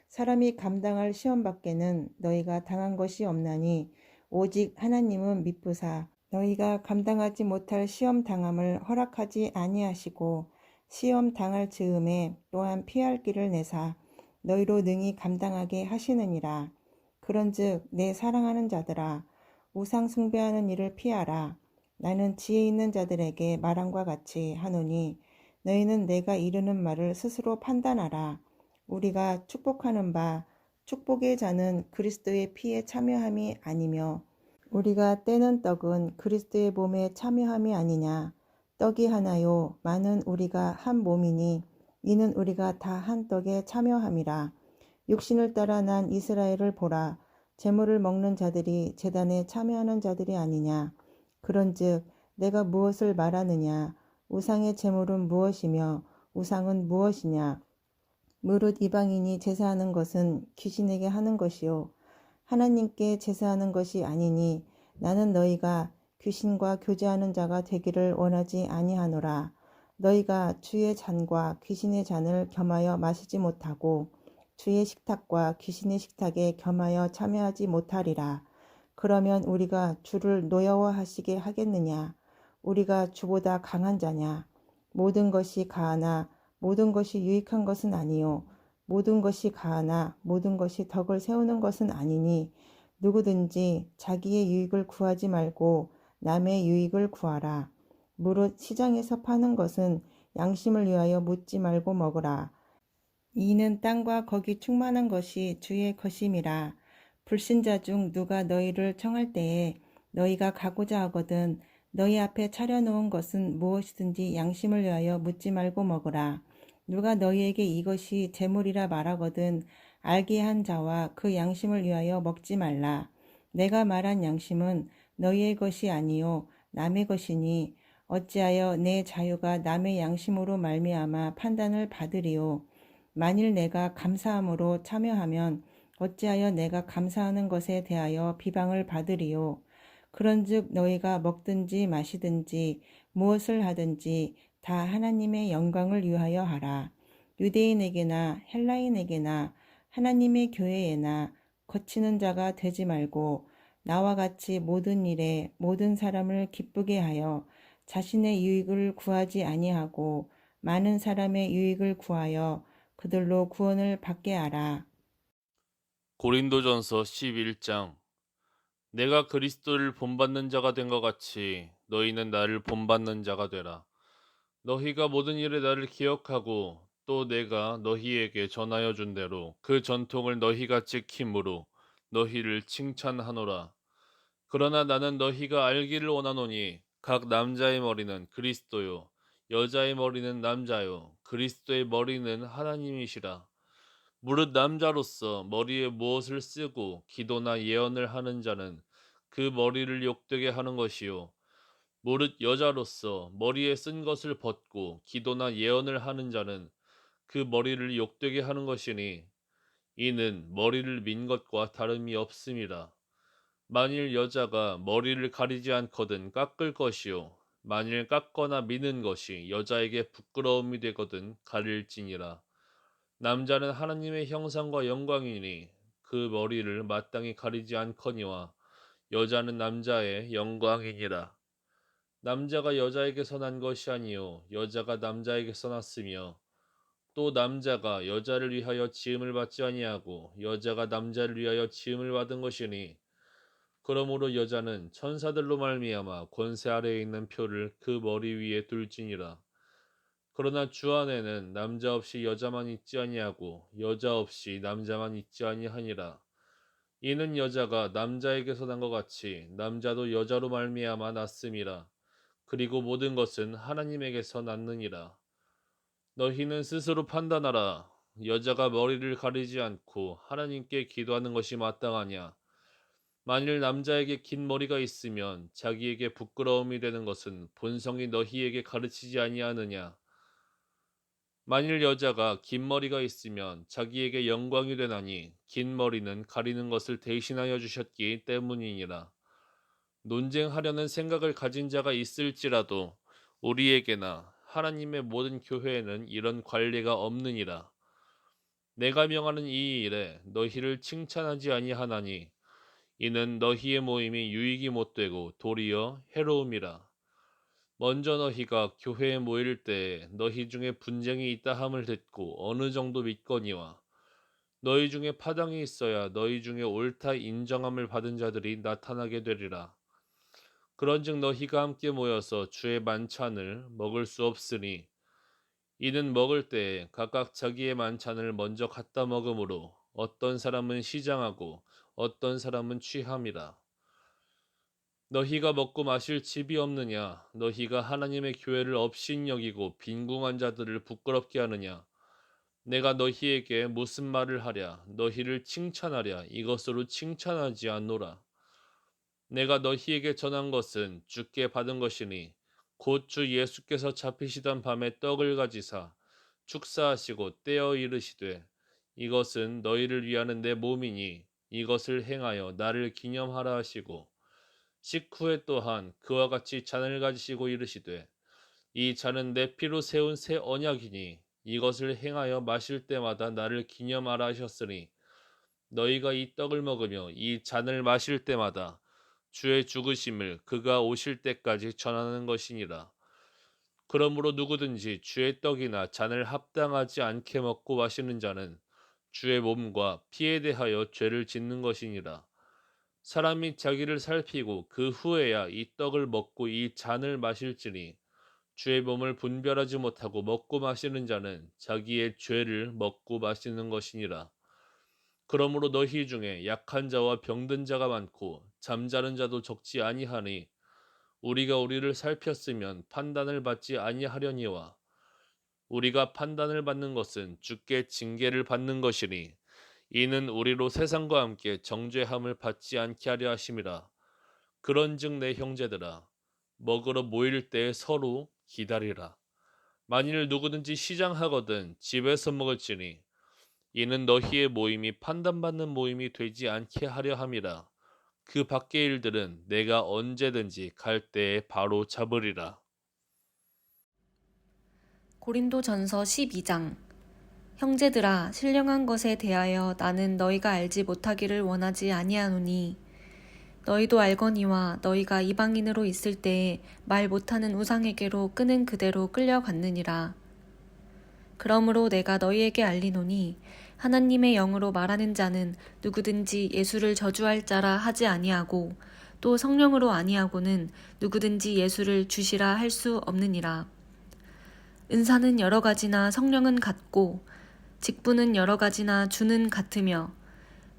사람이 감당할 시험 밖에는 너희가 당한 것이 없나니 오직 하나님은 미쁘사 너희가 감당하지 못할 시험 당함을 허락하지 아니하시고 시험 당할 즈음에 또한 피할 길을 내사 너희로 능히 감당하게 하시느니라. 그런즉 내 사랑하는 자들아 우상 숭배하는 일을 피하라. 나는 지혜 있는 자들에게 말함과 같이 하노니 너희는 내가 이르는 말을 스스로 판단하라. 우리가 축복하는 바 축복의 자는 그리스도의 피에 참여함이 아니며 우리가 떼는 떡은 그리스도의 몸에 참여함이 아니냐. 떡이 하나요 많은 우리가 한 몸이니 이는 우리가 다 한 떡에 참여함이라. 육신을 따라 난 이스라엘을 보라. 제물을 먹는 자들이 제단에 참여하는 자들이 아니냐. 그런즉 내가 무엇을 말하느냐. 우상의 제물은 무엇이며 우상은 무엇이냐. 무릇 이방인이 제사하는 것은 귀신에게 하는 것이요 하나님께 제사하는 것이 아니니 나는 너희가 귀신과 교제하는 자가 되기를 원하지 아니하노라. 너희가 주의 잔과 귀신의 잔을 겸하여 마시지 못하고 주의 식탁과 귀신의 식탁에 겸하여 참여하지 못하리라. 그러면 우리가 주를 노여워하시게 하겠느냐? 우리가 주보다 강한 자냐? 모든 것이 가하나 모든 것이 유익한 것은 아니요 모든 것이 가하나 모든 것이 덕을 세우는 것은 아니니 누구든지 자기의 유익을 구하지 말고 남의 유익을 구하라. 무릇 시장에서 파는 것은 양심을 위하여 묻지 말고 먹으라. 이는 땅과 거기 충만한 것이 주의 것임이라. 불신자 중 누가 너희를 청할 때에 너희가 가고자 하거든 너희 앞에 차려놓은 것은 무엇이든지 양심을 위하여 묻지 말고 먹으라. 누가 너희에게 이것이 재물이라 말하거든 알게 한 자와 그 양심을 위하여 먹지 말라. 내가 말한 양심은 너희의 것이 아니요 남의 것이니 어찌하여 내 자유가 남의 양심으로 말미암아 판단을 받으리요. 만일 내가 감사함으로 참여하면 어찌하여 내가 감사하는 것에 대하여 비방을 받으리요. 그런즉 너희가 먹든지 마시든지 무엇을 하든지 다 하나님의 영광을 위하여 하라. 유대인에게나 헬라인에게나 하나님의 교회에나 거치는 자가 되지 말고 나와 같이 모든 일에 모든 사람을 기쁘게 하여 자신의 유익을 구하지 아니하고 많은 사람의 유익을 구하여 그들로 구원을 받게 하라. 고린도전서 11장. 내가 그리스도를 본받는 자가 된 것 같이 너희는 나를 본받는 자가 되라. 너희가 모든 일에 나를 기억하고 또 내가 너희에게 전하여 준 대로 그 전통을 너희가 지킴으로 너희를 칭찬하노라. 그러나 나는 너희가 알기를 원하노니 각 남자의 머리는 그리스도요 여자의 머리는 남자요 그리스도의 머리는 하나님이시라. 무릇 남자로서 머리에 무엇을 쓰고 기도나 예언을 하는 자는 그 머리를 욕되게 하는 것이요 무릇 여자로서 머리에 쓴 것을 벗고 기도나 예언을 하는 자는 그 머리를 욕되게 하는 것이니 이는 머리를 민 것과 다름이 없음이라. 만일 여자가 머리를 가리지 않거든 깎을 것이요 만일 깎거나 미는 것이 여자에게 부끄러움이 되거든 가릴지니라. 남자는 하나님의 형상과 영광이니 그 머리를 마땅히 가리지 않거니와 여자는 남자의 영광이니라. 남자가 여자에게서 난 것이 아니요 여자가 남자에게서 났으며 또 남자가 여자를 위하여 지음을 받지 아니하고 여자가 남자를 위하여 지음을 받은 것이니 그러므로 여자는 천사들로 말미암아 권세 아래에 있는 표를 그 머리 위에 둘지니라. 그러나 주 안에는 남자 없이 여자만 있지 아니하고 여자 없이 남자만 있지 아니하니라. 이는 여자가 남자에게서 난 것 같이 남자도 여자로 말미암아 났음이라. 그리고 모든 것은 하나님에게서 났느니라. 너희는 스스로 판단하라. 여자가 머리를 가리지 않고 하나님께 기도하는 것이 마땅하냐? 만일 남자에게 긴 머리가 있으면 자기에게 부끄러움이 되는 것은 본성이 너희에게 가르치지 아니하느냐? 만일 여자가 긴 머리가 있으면 자기에게 영광이 되나니 긴 머리는 가리는 것을 대신하여 주셨기 때문이니라. 논쟁하려는 생각을 가진 자가 있을지라도 우리에게나 하나님의 모든 교회에는 이런 관례가 없느니라. 내가 명하는 이 일에 너희를 칭찬하지 아니하나니 이는 너희의 모임이 유익이 못되고 도리어 해로움이라. 먼저 너희가 교회에 모일 때에 너희 중에 분쟁이 있다 함을 듣고 어느 정도 믿거니와 너희 중에 파당이 있어야 너희 중에 옳다 인정함을 받은 자들이 나타나게 되리라. 그런즉 너희가 함께 모여서 주의 만찬을 먹을 수 없으니 이는 먹을 때에 각각 자기의 만찬을 먼저 갖다 먹으므로 어떤 사람은 시장하고 어떤 사람은 취함이라. 너희가 먹고 마실 집이 없느냐? 너희가 하나님의 교회를 업신여기고 빈궁한 자들을 부끄럽게 하느냐? 내가 너희에게 무슨 말을 하랴? 너희를 칭찬하랴? 이것으로 칭찬하지 않노라. 내가 너희에게 전한 것은 주께 받은 것이니 곧 주 예수께서 잡히시던 밤에 떡을 가지사 축사하시고 떼어 이르시되 이것은 너희를 위하는 내 몸이니 이것을 행하여 나를 기념하라 하시고 식후에 또한 그와 같이 잔을 가지시고 이르시되 이 잔은 내 피로 세운 새 언약이니 이것을 행하여 마실 때마다 나를 기념하라 하셨으니 너희가 이 떡을 먹으며 이 잔을 마실 때마다 주의 죽으심을 그가 오실 때까지 전하는 것이니라. 그러므로 누구든지 주의 떡이나 잔을 합당하지 않게 먹고 마시는 자는 주의 몸과 피에 대하여 죄를 짓는 것이니라. 사람이 자기를 살피고 그 후에야 이 떡을 먹고 이 잔을 마실지니 주의 몸을 분별하지 못하고 먹고 마시는 자는 자기의 죄를 먹고 마시는 것이니라. 그러므로 너희 중에 약한 자와 병든 자가 많고 잠자는 자도 적지 아니하니 우리가 우리를 살폈으면 판단을 받지 아니하려니와 우리가 판단을 받는 것은 주께 징계를 받는 것이니 이는 우리로 세상과 함께 정죄함을 받지 않게 하려 하심이라. 그런즉 내 형제들아 먹으러 모일 때에 서로 기다리라. 만일 누구든지 시장하거든 집에서 먹을지니 이는 너희의 모임이 판단받는 모임이 되지 않게 하려 함이라. 그 밖의 일들은 내가 언제든지 갈 때에 바로 잡으리라. 고린도전서 12장. 형제들아, 신령한 것에 대하여 나는 너희가 알지 못하기를 원하지 아니하노니 너희도 알거니와 너희가 이방인으로 있을 때에 말 못하는 우상에게로 끄는 그대로 끌려갔느니라. 그러므로 내가 너희에게 알리노니 하나님의 영으로 말하는 자는 누구든지 예수를 저주할 자라 하지 아니하고 또 성령으로 아니하고는 누구든지 예수를 주시라 할 수 없느니라. 은사는 여러 가지나 성령은 같고 직분은 여러 가지나 주는 같으며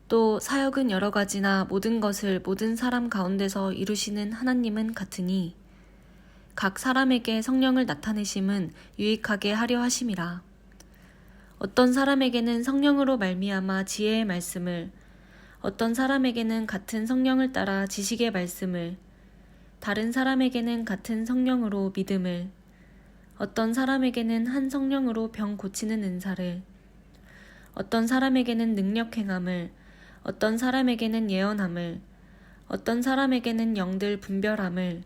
또 사역은 여러 가지나 모든 것을 모든 사람 가운데서 이루시는 하나님은 같으니 각 사람에게 성령을 나타내심은 유익하게 하려 하심이라. 어떤 사람에게는 성령으로 말미암아 지혜의 말씀을, 어떤 사람에게는 같은 성령을 따라 지식의 말씀을, 다른 사람에게는 같은 성령으로 믿음을, 어떤 사람에게는 한 성령으로 병 고치는 은사를, 어떤 사람에게는 능력 행함을, 어떤 사람에게는 예언함을, 어떤 사람에게는 영들 분별함을,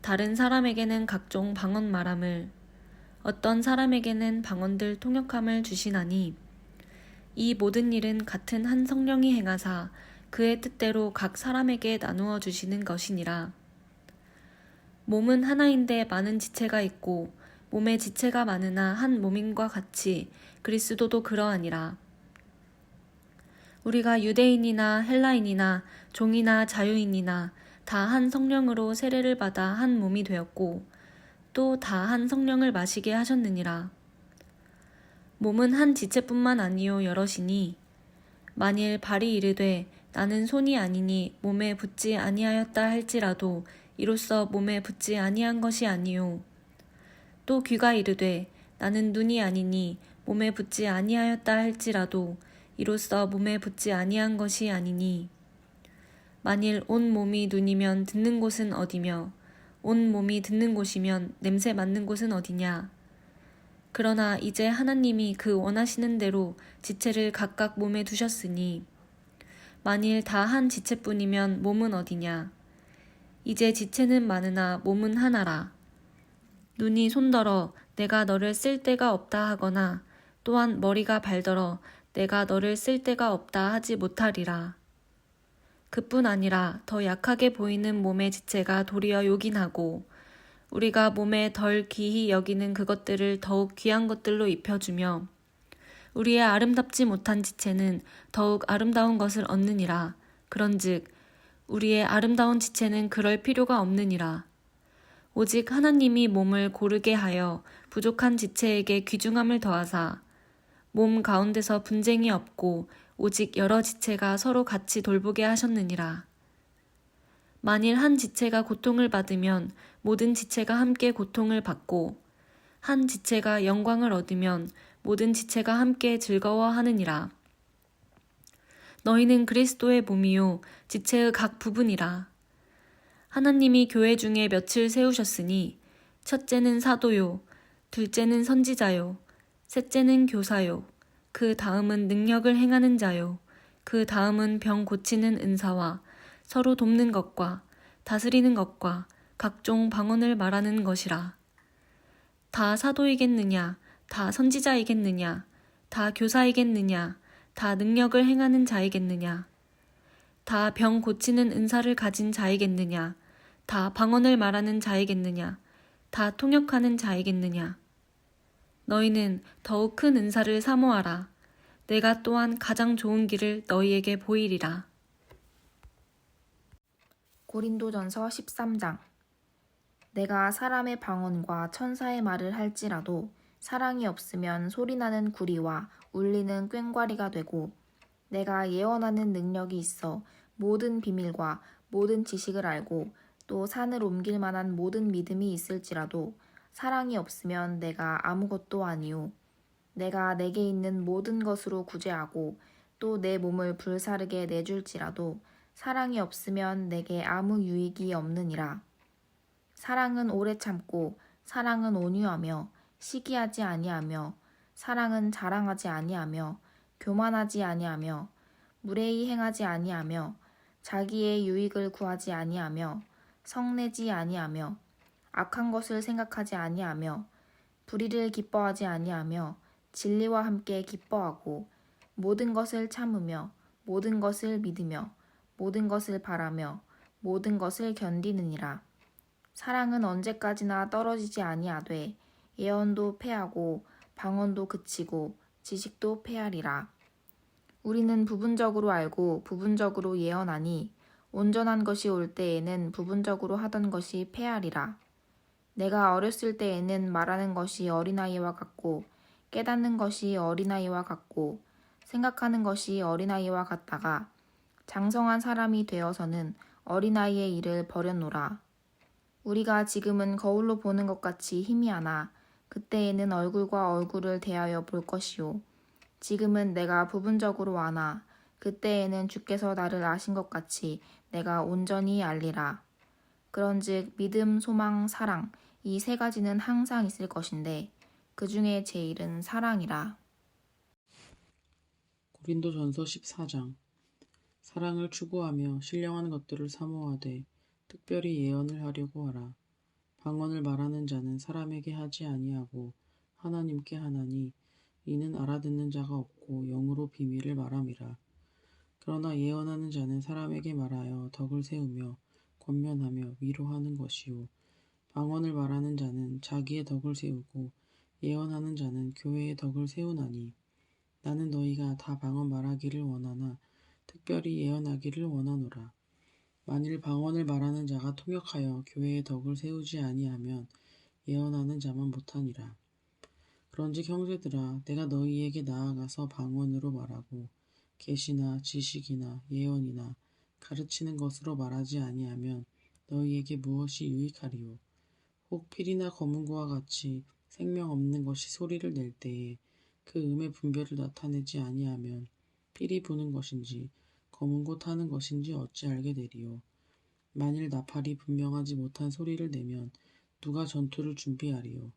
다른 사람에게는 각종 방언 말함을, 어떤 사람에게는 방언들 통역함을 주시나니 이 모든 일은 같은 한 성령이 행하사 그의 뜻대로 각 사람에게 나누어 주시는 것이니라. 몸은 하나인데 많은 지체가 있고 몸의 지체가 많으나 한 몸인과 같이 그리스도도 그러하니라. 우리가 유대인이나 헬라인이나 종이나 자유인이나 다 한 성령으로 세례를 받아 한 몸이 되었고 또 다 한 성령을 마시게 하셨느니라. 몸은 한 지체뿐만 아니요 여럿이니 만일 발이 이르되 나는 손이 아니니 몸에 붙지 아니하였다 할지라도 이로써 몸에 붙지 아니한 것이 아니요. 또 귀가 이르되 나는 눈이 아니니 몸에 붙지 아니하였다 할지라도 이로써 몸에 붙지 아니한 것이 아니니 만일 온 몸이 눈이면 듣는 곳은 어디며 온 몸이 듣는 곳이면 냄새 맡는 곳은 어디냐. 그러나 이제 하나님이 그 원하시는 대로 지체를 각각 몸에 두셨으니 만일 다 한 지체뿐이면 몸은 어디냐. 이제 지체는 많으나 몸은 하나라. 눈이 손더러 내가 너를 쓸 데가 없다 하거나 또한 머리가 발더러 내가 너를 쓸 데가 없다 하지 못하리라. 그뿐 아니라 더 약하게 보이는 몸의 지체가 도리어 요긴하고 우리가 몸에 덜 귀히 여기는 그것들을 더욱 귀한 것들로 입혀주며 우리의 아름답지 못한 지체는 더욱 아름다운 것을 얻느니라. 그런즉 우리의 아름다운 지체는 그럴 필요가 없느니라. 오직 하나님이 몸을 고르게 하여 부족한 지체에게 귀중함을 더하사 몸 가운데서 분쟁이 없고 오직 여러 지체가 서로 같이 돌보게 하셨느니라. 만일 한 지체가 고통을 받으면 모든 지체가 함께 고통을 받고 한 지체가 영광을 얻으면 모든 지체가 함께 즐거워하느니라. 너희는 그리스도의 몸이요 지체의 각 부분이라. 하나님이 교회 중에 몇을 세우셨으니 첫째는 사도요, 둘째는 선지자요, 셋째는 교사요, 그 다음은 능력을 행하는 자요, 그 다음은 병 고치는 은사와 서로 돕는 것과 다스리는 것과 각종 방언을 말하는 것이라. 다 사도이겠느냐, 다 선지자이겠느냐, 다 교사이겠느냐, 다 능력을 행하는 자이겠느냐, 다 병 고치는 은사를 가진 자이겠느냐, 다 방언을 말하는 자이겠느냐, 다 통역하는 자이겠느냐. 너희는 더욱 큰 은사를 사모하라. 내가 또한 가장 좋은 길을 너희에게 보이리라. 고린도전서 13장. 내가 사람의 방언과 천사의 말을 할지라도 사랑이 없으면 소리나는 구리와 울리는 꽹과리가 되고 내가 예언하는 능력이 있어 모든 비밀과 모든 지식을 알고 또 산을 옮길 만한 모든 믿음이 있을지라도 사랑이 없으면 내가 아무것도 아니요. 내가 내게 있는 모든 것으로 구제하고 또 내 몸을 불사르게 내줄지라도 사랑이 없으면 내게 아무 유익이 없느니라. 사랑은 오래 참고 사랑은 온유하며 시기하지 아니하며 사랑은 자랑하지 아니하며 교만하지 아니하며 무례히 행하지 아니하며 자기의 유익을 구하지 아니하며 성내지 아니하며 악한 것을 생각하지 아니하며 불의를 기뻐하지 아니하며 진리와 함께 기뻐하고 모든 것을 참으며 모든 것을 믿으며 모든 것을 바라며 모든 것을 견디느니라. 사랑은 언제까지나 떨어지지 아니하되 예언도 패하고 방언도 그치고 지식도 패하리라. 우리는 부분적으로 알고 부분적으로 예언하니 온전한 것이 올 때에는 부분적으로 하던 것이 패하리라. 내가 어렸을 때에는 말하는 것이 어린아이와 같고 깨닫는 것이 어린아이와 같고 생각하는 것이 어린아이와 같다가 장성한 사람이 되어서는 어린아이의 일을 버렸노라. 우리가 지금은 거울로 보는 것 같이 희미하나 그때에는 얼굴과 얼굴을 대하여 볼 것이요. 지금은 내가 부분적으로 아나 그때에는 주께서 나를 아신 것 같이 내가 온전히 알리라. 그런즉 믿음, 소망, 사랑 이 세 가지는 항상 있을 것인데 그 중에 제일은 사랑이라. 고린도전서 14장. 사랑을 추구하며 신령한 것들을 사모하되 특별히 예언을 하려고 하라. 방언을 말하는 자는 사람에게 하지 아니하고 하나님께 하나니 이는 알아듣는 자가 없고 영으로 비밀을 말함이라. 그러나 예언하는 자는 사람에게 말하여 덕을 세우며 권면하며 위로하는 것이요. 방언을 말하는 자는 자기의 덕을 세우고 예언하는 자는 교회의 덕을 세우나니 나는 너희가 다 방언 말하기를 원하나 특별히 예언하기를 원하노라. 만일 방언을 말하는 자가 통역하여 교회의 덕을 세우지 아니하면 예언하는 자만 못하니라. 그런즉 형제들아 내가 너희에게 나아가서 방언으로 말하고 계시나 지식이나 예언이나 가르치는 것으로 말하지 아니하면 너희에게 무엇이 유익하리요? 혹 필이나 검은고와 같이 생명 없는 것이 소리를 낼 때에 그 음의 분별을 나타내지 아니하면 필이 부는 것인지 검은고 타는 것인지 어찌 알게 되리요? 만일 나팔이 분명하지 못한 소리를 내면 누가 전투를 준비하리요?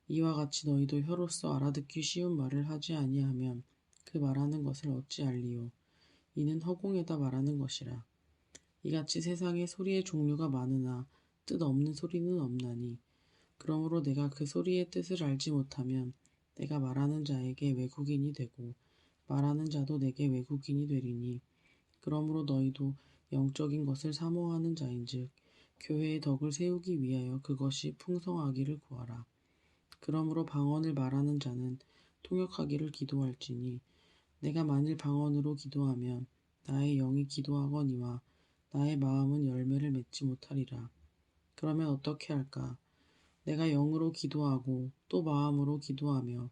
이와 같이 너희도 혀로서 알아듣기 쉬운 말을 하지 아니하면 그 말하는 것을 어찌 알리요? 이는 허공에다 말하는 것이라. 이같이 세상에 소리의 종류가 많으나 뜻 없는 소리는 없나니 그러므로 내가 그 소리의 뜻을 알지 못하면 내가 말하는 자에게 외국인이 되고 말하는 자도 내게 외국인이 되리니 그러므로 너희도 영적인 것을 사모하는 자인즉 교회의 덕을 세우기 위하여 그것이 풍성하기를 구하라. 그러므로 방언을 말하는 자는 통역하기를 기도할지니 내가 만일 방언으로 기도하면 나의 영이 기도하거니와 나의 마음은 열매를 맺지 못하리라. 그러면 어떻게 할까? 내가 영으로 기도하고 또 마음으로 기도하며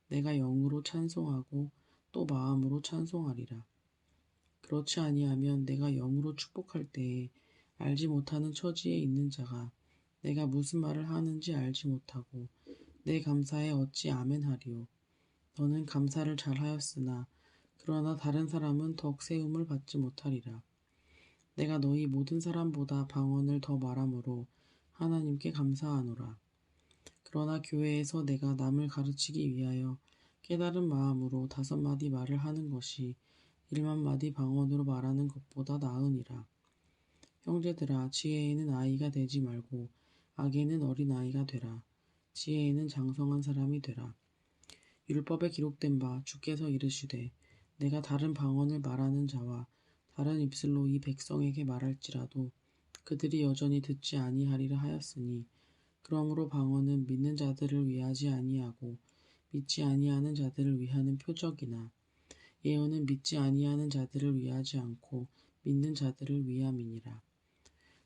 내가 영으로 찬송하고 또 마음으로 찬송하리라. 그렇지 아니하면 내가 영으로 축복할 때에 알지 못하는 처지에 있는 자가 내가 무슨 말을 하는지 알지 못하고 내 감사에 어찌 아멘하리요. 너는 감사를 잘하였으나 그러나 다른 사람은 덕 세움을 받지 못하리라. 내가 너희 모든 사람보다 방언을 더 말함으로 하나님께 감사하노라. 그러나 교회에서 내가 남을 가르치기 위하여 깨달은 마음으로 5마디 말을 하는 것이 1만마디 방언으로 말하는 것보다 나으니라. 형제들아, 지혜에는 아이가 되지 말고 악에는 어린아이가 되라. 지혜에는 장성한 사람이 되라. 율법에 기록된 바 주께서 이르시되 내가 다른 방언을 말하는 자와 다른 입술로 이 백성에게 말할지라도 그들이 여전히 듣지 아니하리라 하였으니 그러므로 방언은 믿는 자들을 위하지 아니하고 믿지 아니하는 자들을 위하는 표적이나 예언은 믿지 아니하는 자들을 위하지 않고 믿는 자들을 위함이니라.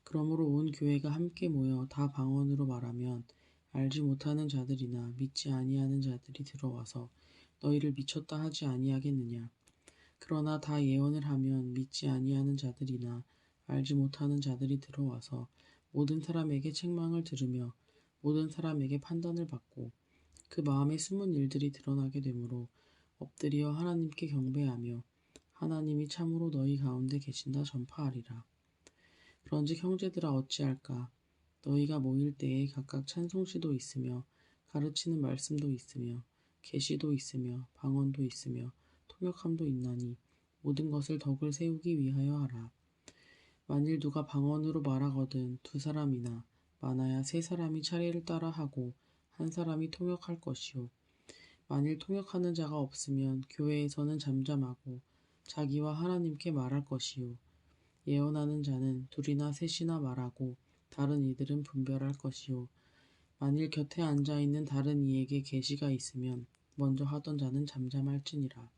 그러므로 온 교회가 함께 모여 다 방언으로 말하면 알지 못하는 자들이나 믿지 아니하는 자들이 들어와서 너희를 미쳤다 하지 아니하겠느냐. 그러나 다 예언을 하면 믿지 아니하는 자들이나 알지 못하는 자들이 들어와서 모든 사람에게 책망을 들으며 모든 사람에게 판단을 받고 그 마음에 숨은 일들이 드러나게 되므로 엎드려 하나님께 경배하며 하나님이 참으로 너희 가운데 계신다 전파하리라. 그런즉 형제들아 어찌할까? 너희가 모일 때에 각각 찬송시도 있으며 가르치는 말씀도 있으며 계시도 있으며 방언도 있으며 통역함도 있나니 모든 것을 덕을 세우기 위하여 하라. 만일 누가 방언으로 말하거든 2사람이나 많아야 3사람이 차례를 따라 하고 1사람이 통역할 것이요. 만일 통역하는 자가 없으면 교회에서는 잠잠하고 자기와 하나님께 말할 것이요. 예언하는 자는 2이나 3이나 말하고 다른 이들은 분별할 것이요. 만일 곁에 앉아있는 다른 이에게 계시가 있으면 먼저 하던 자는 잠잠할지니라.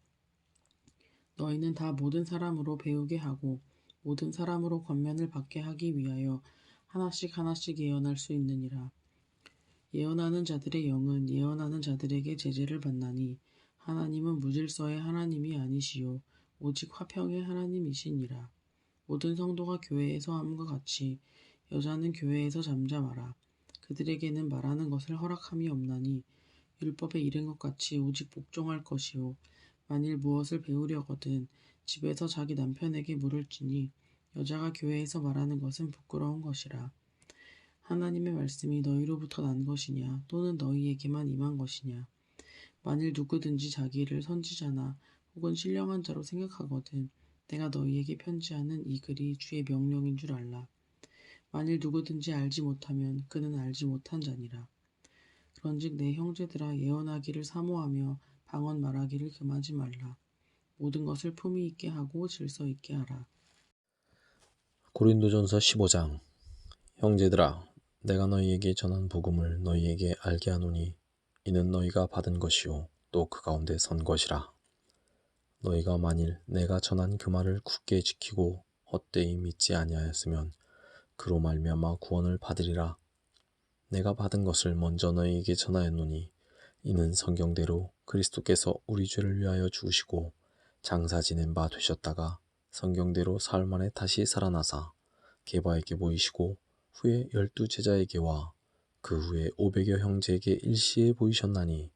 너희는 다 모든 사람으로 배우게 하고 모든 사람으로 권면을 받게 하기 위하여 하나씩 하나씩 예언할 수 있느니라. 예언하는 자들의 영은 예언하는 자들에게 제재를 받나니 하나님은 무질서의 하나님이 아니시요 오직 화평의 하나님이시니라. 모든 성도가 교회에서 함과 같이 여자는 교회에서 잠잠하라. 그들에게는 말하는 것을 허락함이 없나니 율법에 이른 것 같이 오직 복종할 것이요. 만일 무엇을 배우려거든 집에서 자기 남편에게 물을지니 여자가 교회에서 말하는 것은 부끄러운 것이라. 하나님의 말씀이 너희로부터 난 것이냐 또는 너희에게만 임한 것이냐. 만일 누구든지 자기를 선지자나 혹은 신령한 자로 생각하거든 내가 너희에게 편지하는 이 글이 주의 명령인 줄 알라. 만일 누구든지 알지 못하면 그는 알지 못한 자니라. 그런즉 내 형제들아 예언하기를 사모하며 방언 말하기를 금하지 말라. 모든 것을 품위 있게 하고 질서 있게 하라. 고린도전서 15장. 형제들아, 내가 너희에게 전한 복음을 너희에게 알게 하노니 이는 너희가 받은 것이요 또 그 가운데 선 것이라. 너희가 만일 내가 전한 그 말을 굳게 지키고 헛되이 믿지 아니하였으면 그로 말미암아 구원을 받으리라. 내가 받은 것을 먼저 너희에게 전하였노니 이는 성경대로 그리스도께서 우리 죄를 위하여 죽으시고 장사 지낸 바 되셨다가 성경대로 사흘 만에 다시 살아나사 게바에게 보이시고 후에 12 제자에게와 그 후에 500여 형제에게 일시에 보이셨나니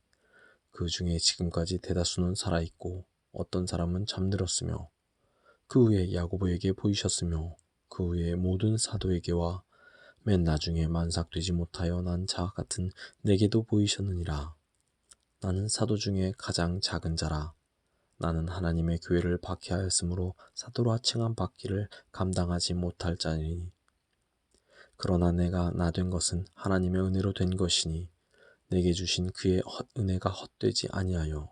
그 중에 지금까지 대다수는 살아있고 어떤 사람은 잠들었으며 그 후에 야고보에게 보이셨으며 그 후에 모든 사도에게와 맨 나중에 만삭되지 못하여 난 자 같은 내게도 보이셨느니라. 나는 사도 중에 가장 작은 자라. 나는 하나님의 교회를 박해하였으므로 사도라 칭함 받기를 감당하지 못할 자니 그러나 내가 나 된 것은 하나님의 은혜로 된 것이니 내게 주신 그의 은혜가 헛되지 아니하여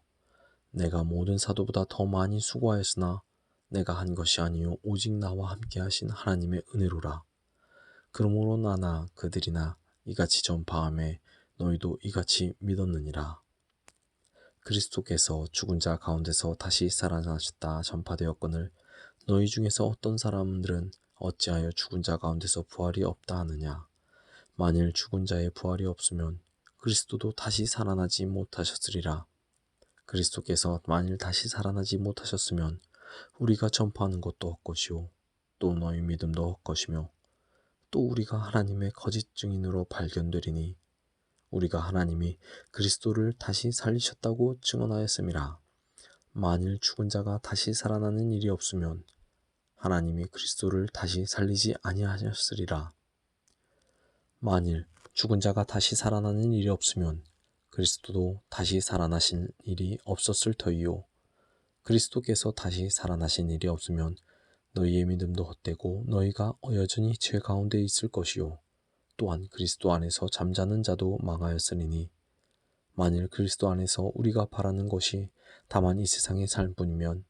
내가 모든 사도보다 더 많이 수고하였으나 내가 한 것이 아니요 오직 나와 함께 하신 하나님의 은혜로라. 그러므로 나나 그들이나 이같이 전파함에 너희도 이같이 믿었느니라. 그리스도께서 죽은 자 가운데서 다시 살아나셨다 전파되었거늘 너희 중에서 어떤 사람들은 어찌하여 죽은 자 가운데서 부활이 없다 하느냐. 만일 죽은 자의 부활이 없으면 그리스도도 다시 살아나지 못하셨으리라. 그리스도께서 만일 다시 살아나지 못하셨으면 우리가 전파하는 것도 헛것이요 또 너희 믿음도 헛것이며 또 우리가 하나님의 거짓 증인으로 발견되리니 우리가 하나님이 그리스도를 다시 살리셨다고 증언하였음이라. 만일 죽은 자가 다시 살아나는 일이 없으면 하나님이 그리스도를 다시 살리지 아니하셨으리라. 만일 죽은 자가 다시 살아나는 일이 없으면 그리스도도 다시 살아나신 일이 없었을 터이요. 그리스도께서 다시 살아나신 일이 없으면 너희의 믿음도 헛되고 너희가 여전히 죄 가운데 있을 것이요. 또한 그리스도 안에서 잠자는 자도 망하였으리니 만일 그리스도 안에서 우리가 바라는 것이 다만 이 세상의 삶뿐이면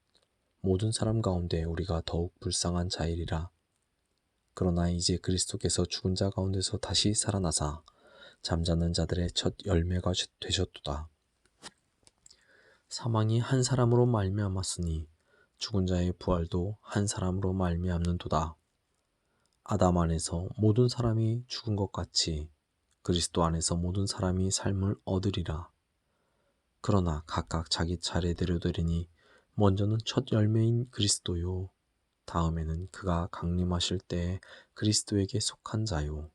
모든 사람 가운데 우리가 더욱 불쌍한 자이리라. 그러나 이제 그리스도께서 죽은 자 가운데서 다시 살아나사 잠자는 자들의 첫 열매가 되셨도다. 사망이 한 사람으로 말미암았으니 죽은 자의 부활도 한 사람으로 말미암는도다. 아담 안에서 모든 사람이 죽은 것 같이 그리스도 안에서 모든 사람이 삶을 얻으리라. 그러나 각각 자기 차례대로 되리니 먼저는 첫 열매인 그리스도요. 다음에는 그가 강림하실 때에 그리스도에게 속한 자요.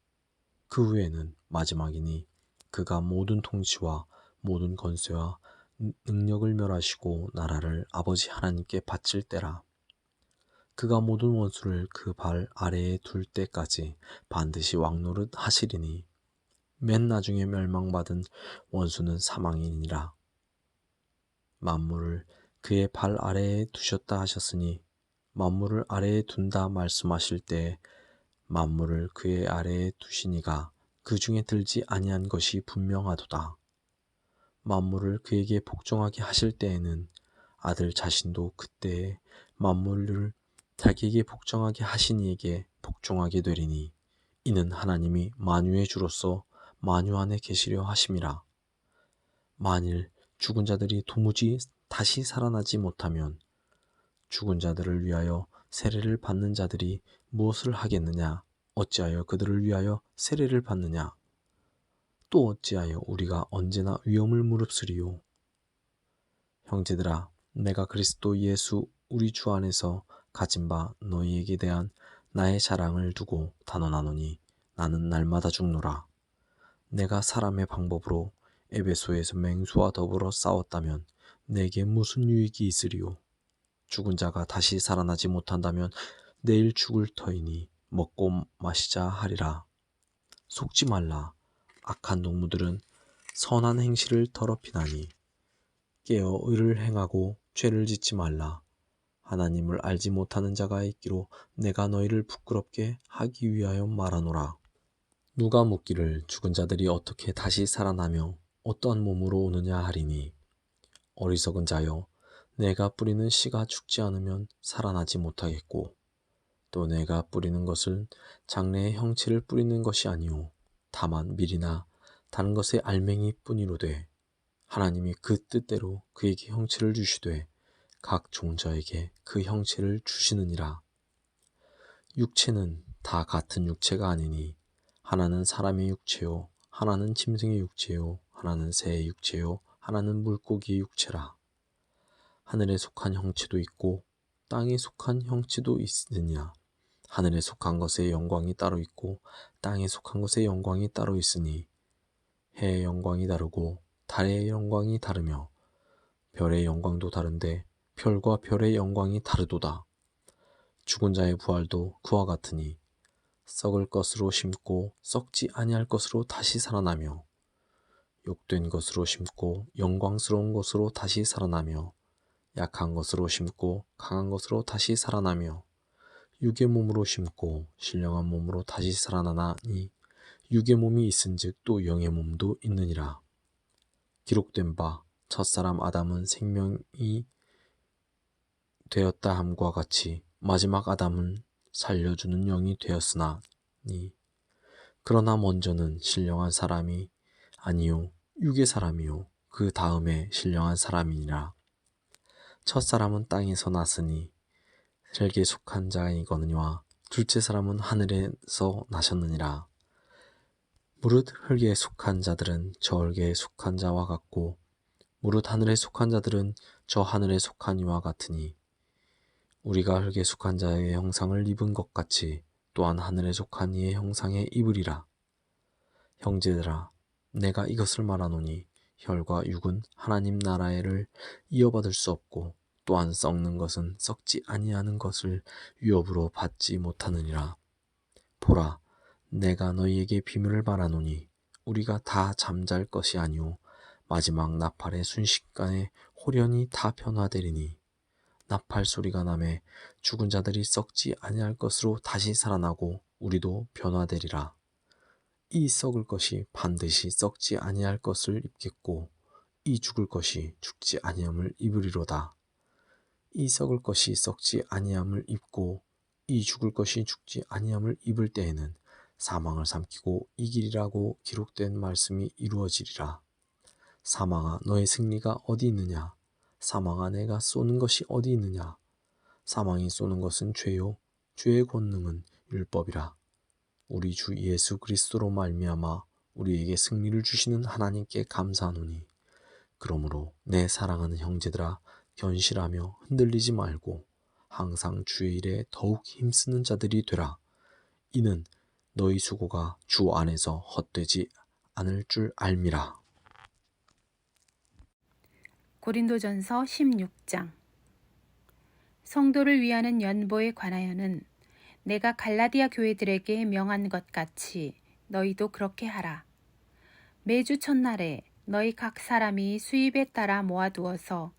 그 후에는 마지막이니 그가 모든 통치와 모든 권세와 능력을 멸하시고 나라를 아버지 하나님께 바칠 때라. 그가 모든 원수를 그 발 아래에 둘 때까지 반드시 왕노릇 하시리니 맨 나중에 멸망받은 원수는 사망이니라. 만물을 그의 발 아래에 두셨다 하셨으니 만물을 아래에 둔다 말씀하실 때 만물을 그의 아래에 두시니가 그 중에 들지 아니한 것이 분명하도다. 만물을 그에게 복종하게 하실 때에는 아들 자신도 그때에 만물을 자기에게 복종하게 하신 이에게 복종하게 되리니 이는 하나님이 만유의 주로서 만유 안에 계시려 하심이라. 만일 죽은 자들이 도무지 다시 살아나지 못하면 죽은 자들을 위하여 세례를 받는 자들이 무엇을 하겠느냐? 어찌하여 그들을 위하여 세례를 받느냐? 또 어찌하여 우리가 언제나 위험을 무릅쓰리요? 형제들아, 내가 그리스도 예수 우리 주 안에서 가진 바 너희에게 대한 나의 자랑을 두고 단언하노니 나는 날마다 죽노라. 내가 사람의 방법으로 에베소에서 맹수와 더불어 싸웠다면 내게 무슨 유익이 있으리요? 죽은 자가 다시 살아나지 못한다면 내일 죽을 터이니 먹고 마시자 하리라. 속지 말라. 악한 농부들은 선한 행실을 더럽히나니 깨어 의를 행하고 죄를 짓지 말라. 하나님을 알지 못하는 자가 있기로 내가 너희를 부끄럽게 하기 위하여 말하노라. 누가 묻기를 죽은 자들이 어떻게 다시 살아나며 어떠한 몸으로 오느냐 하리니 어리석은 자여 내가 뿌리는 씨가 죽지 않으면 살아나지 못하겠고 또 내가 뿌리는 것은 장래의 형체를 뿌리는 것이 아니오 다만 밀이나 다른 것의 알맹이 뿐이로되 하나님이 그 뜻대로 그에게 형체를 주시되 각 종자에게 그 형체를 주시느니라. 육체는 다 같은 육체가 아니니 하나는 사람의 육체요 하나는 짐승의 육체요 하나는 새의 육체요 하나는 물고기의 육체라. 하늘에 속한 형체도 있고 땅에 속한 형체도 있으니라. 하늘에 속한 것의 영광이 따로 있고 땅에 속한 것의 영광이 따로 있으니 해의 영광이 다르고 달의 영광이 다르며 별의 영광도 다른데 별과 별의 영광이 다르도다. 죽은 자의 부활도 그와 같으니 썩을 것으로 심고 썩지 아니할 것으로 다시 살아나며 욕된 것으로 심고 영광스러운 것으로 다시 살아나며 약한 것으로 심고 강한 것으로 다시 살아나며 육의 몸으로 심고 신령한 몸으로 다시 살아나니 육의 몸이 있은즉 또 영의 몸도 있느니라. 기록된 바 첫사람 아담은 생명이 되었다 함과 같이 마지막 아담은 살려주는 영이 되었으나니 그러나 먼저는 신령한 사람이 아니요 육의 사람이요 그 다음에 신령한 사람이니라. 첫사람은 땅에서 났으니 흙에 속한 자이거니와 둘째 사람은 하늘에서 나셨느니라. 무릇 흙에 속한 자들은 저 흙에 속한 자와 같고 무릇 하늘에 속한 자들은 저 하늘에 속한 이와 같으니 우리가 흙에 속한 자의 형상을 입은 것 같이 또한 하늘에 속한 이의 형상에 입으리라. 형제들아, 내가 이것을 말하노니 혈과 육은 하나님 나라를 이어받을 수 없고 또한 썩는 것은 썩지 아니하는 것을 위협으로 받지 못하느니라. 보라, 내가 너희에게 비밀을 말하노니 우리가 다 잠잘 것이 아니오 마지막 나팔의 순식간에 홀연히 다 변화되리니 나팔 소리가 나매 죽은 자들이 썩지 아니할 것으로 다시 살아나고 우리도 변화되리라. 이 썩을 것이 반드시 썩지 아니할 것을 입겠고 이 죽을 것이 죽지 아니함을 입으리로다. 이 썩을 것이 썩지 아니함을 입고 이 죽을 것이 죽지 아니함을 입을 때에는 사망을 삼키고 이기리라고 기록된 말씀이 이루어지리라. 사망아, 너의 승리가 어디 있느냐? 사망아, 내가 쏘는 것이 어디 있느냐? 사망이 쏘는 것은 죄요, 죄의 권능은 율법이라. 우리 주 예수 그리스도로 말미암아 우리에게 승리를 주시는 하나님께 감사하노니 그러므로 내 사랑하는 형제들아 견실하며 흔들리지 말고 항상 주의 일에 더욱 힘쓰는 자들이 되라. 이는 너희 수고가 주 안에서 헛되지 않을 줄 알미라. 고린도전서 16장. 성도를 위하는 연보에 관하여는 내가 갈라디아 교회들에게 명한 것 같이 너희도 그렇게 하라. 매주 첫날에 너희 각 사람이 수입에 따라 모아두어서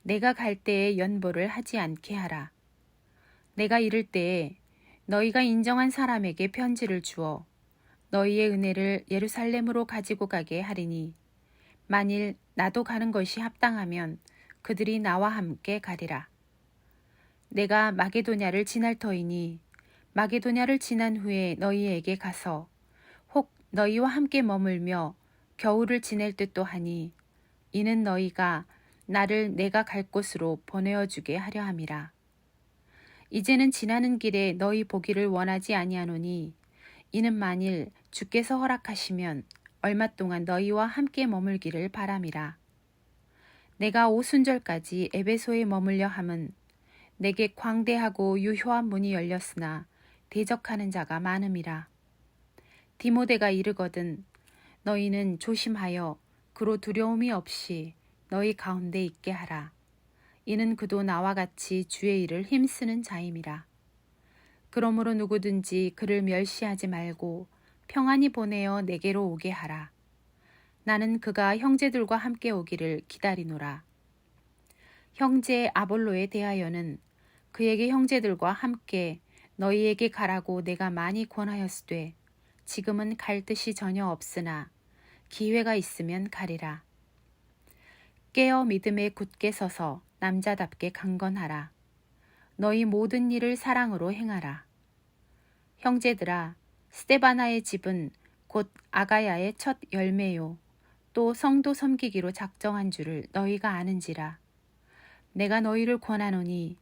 내가 갈 때에 연보를 하지 않게 하라. 내가 이를 때에 너희가 인정한 사람에게 편지를 주어 너희의 은혜를 예루살렘으로 가지고 가게 하리니 만일 나도 가는 것이 합당하면 그들이 나와 함께 가리라. 내가 마게도냐를 지날 터이니 마게도냐를 지난 후에 너희에게 가서 혹 너희와 함께 머물며 겨울을 지낼 듯도 하니 이는 너희가 나를 내가 갈 곳으로 보내어 주게 하려 함이라. 이제는 지나는 길에 너희 보기를 원하지 아니하노니 이는 만일 주께서 허락하시면 얼마 동안 너희와 함께 머물기를 바람이라. 내가 오순절까지 에베소에 머물려 함은 내게 광대하고 유효한 문이 열렸으나 대적하는 자가 많음이라. 디모데가 이르거든 너희는 조심하여 그로 두려움이 없이 너희 가운데 있게 하라. 이는 그도 나와 같이 주의 일을 힘쓰는 자임이라. 그러므로 누구든지 그를 멸시하지 말고 평안히 보내어 내게로 오게 하라. 나는 그가 형제들과 함께 오기를 기다리노라. 형제 아볼로에 대하여는 그에게 형제들과 함께 너희에게 가라고 내가 많이 권하였으되 지금은 갈 뜻이 전혀 없으나 기회가 있으면 가리라. 깨어 믿음에 굳게 서서 남자답게 강건하라. 너희 모든 일을 사랑으로 행하라. 형제들아, 스데바나의 집은 곧 아가야의 첫 열매요 또 성도 섬기기로 작정한 줄을 너희가 아는지라. 내가 너희를 권하노니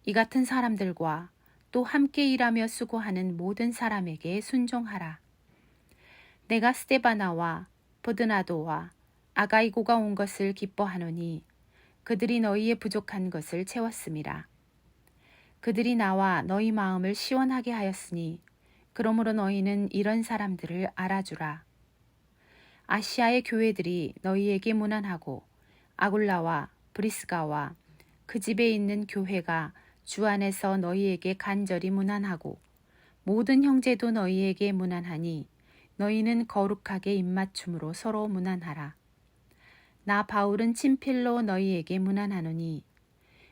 이 같은 사람들과 또 함께 일하며 수고하는 모든 사람에게 순종하라. 내가 스데바나와 보드나도와 아가이고가 온 것을 기뻐하노니 그들이 너희의 부족한 것을 채웠음이라. 그들이 나와 너희 마음을 시원하게 하였으니 그러므로 너희는 이런 사람들을 알아주라. 아시아의 교회들이 너희에게 문안하고 아굴라와 브리스가와 그 집에 있는 교회가 주 안에서 너희에게 간절히 문안하고 모든 형제도 너희에게 문안하니 너희는 거룩하게 입맞춤으로 서로 문안하라. 나 바울은 친필로 너희에게 문안하노니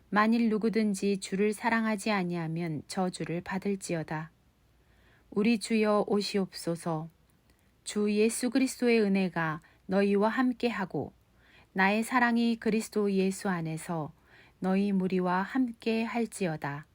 만일 누구든지 주를 사랑하지 아니하면 저주를 받을지어다. 우리 주여 오시옵소서. 주 예수 그리스도의 은혜가 너희와 함께하고 나의 사랑이 그리스도 예수 안에서 너희 무리와 함께 할지어다.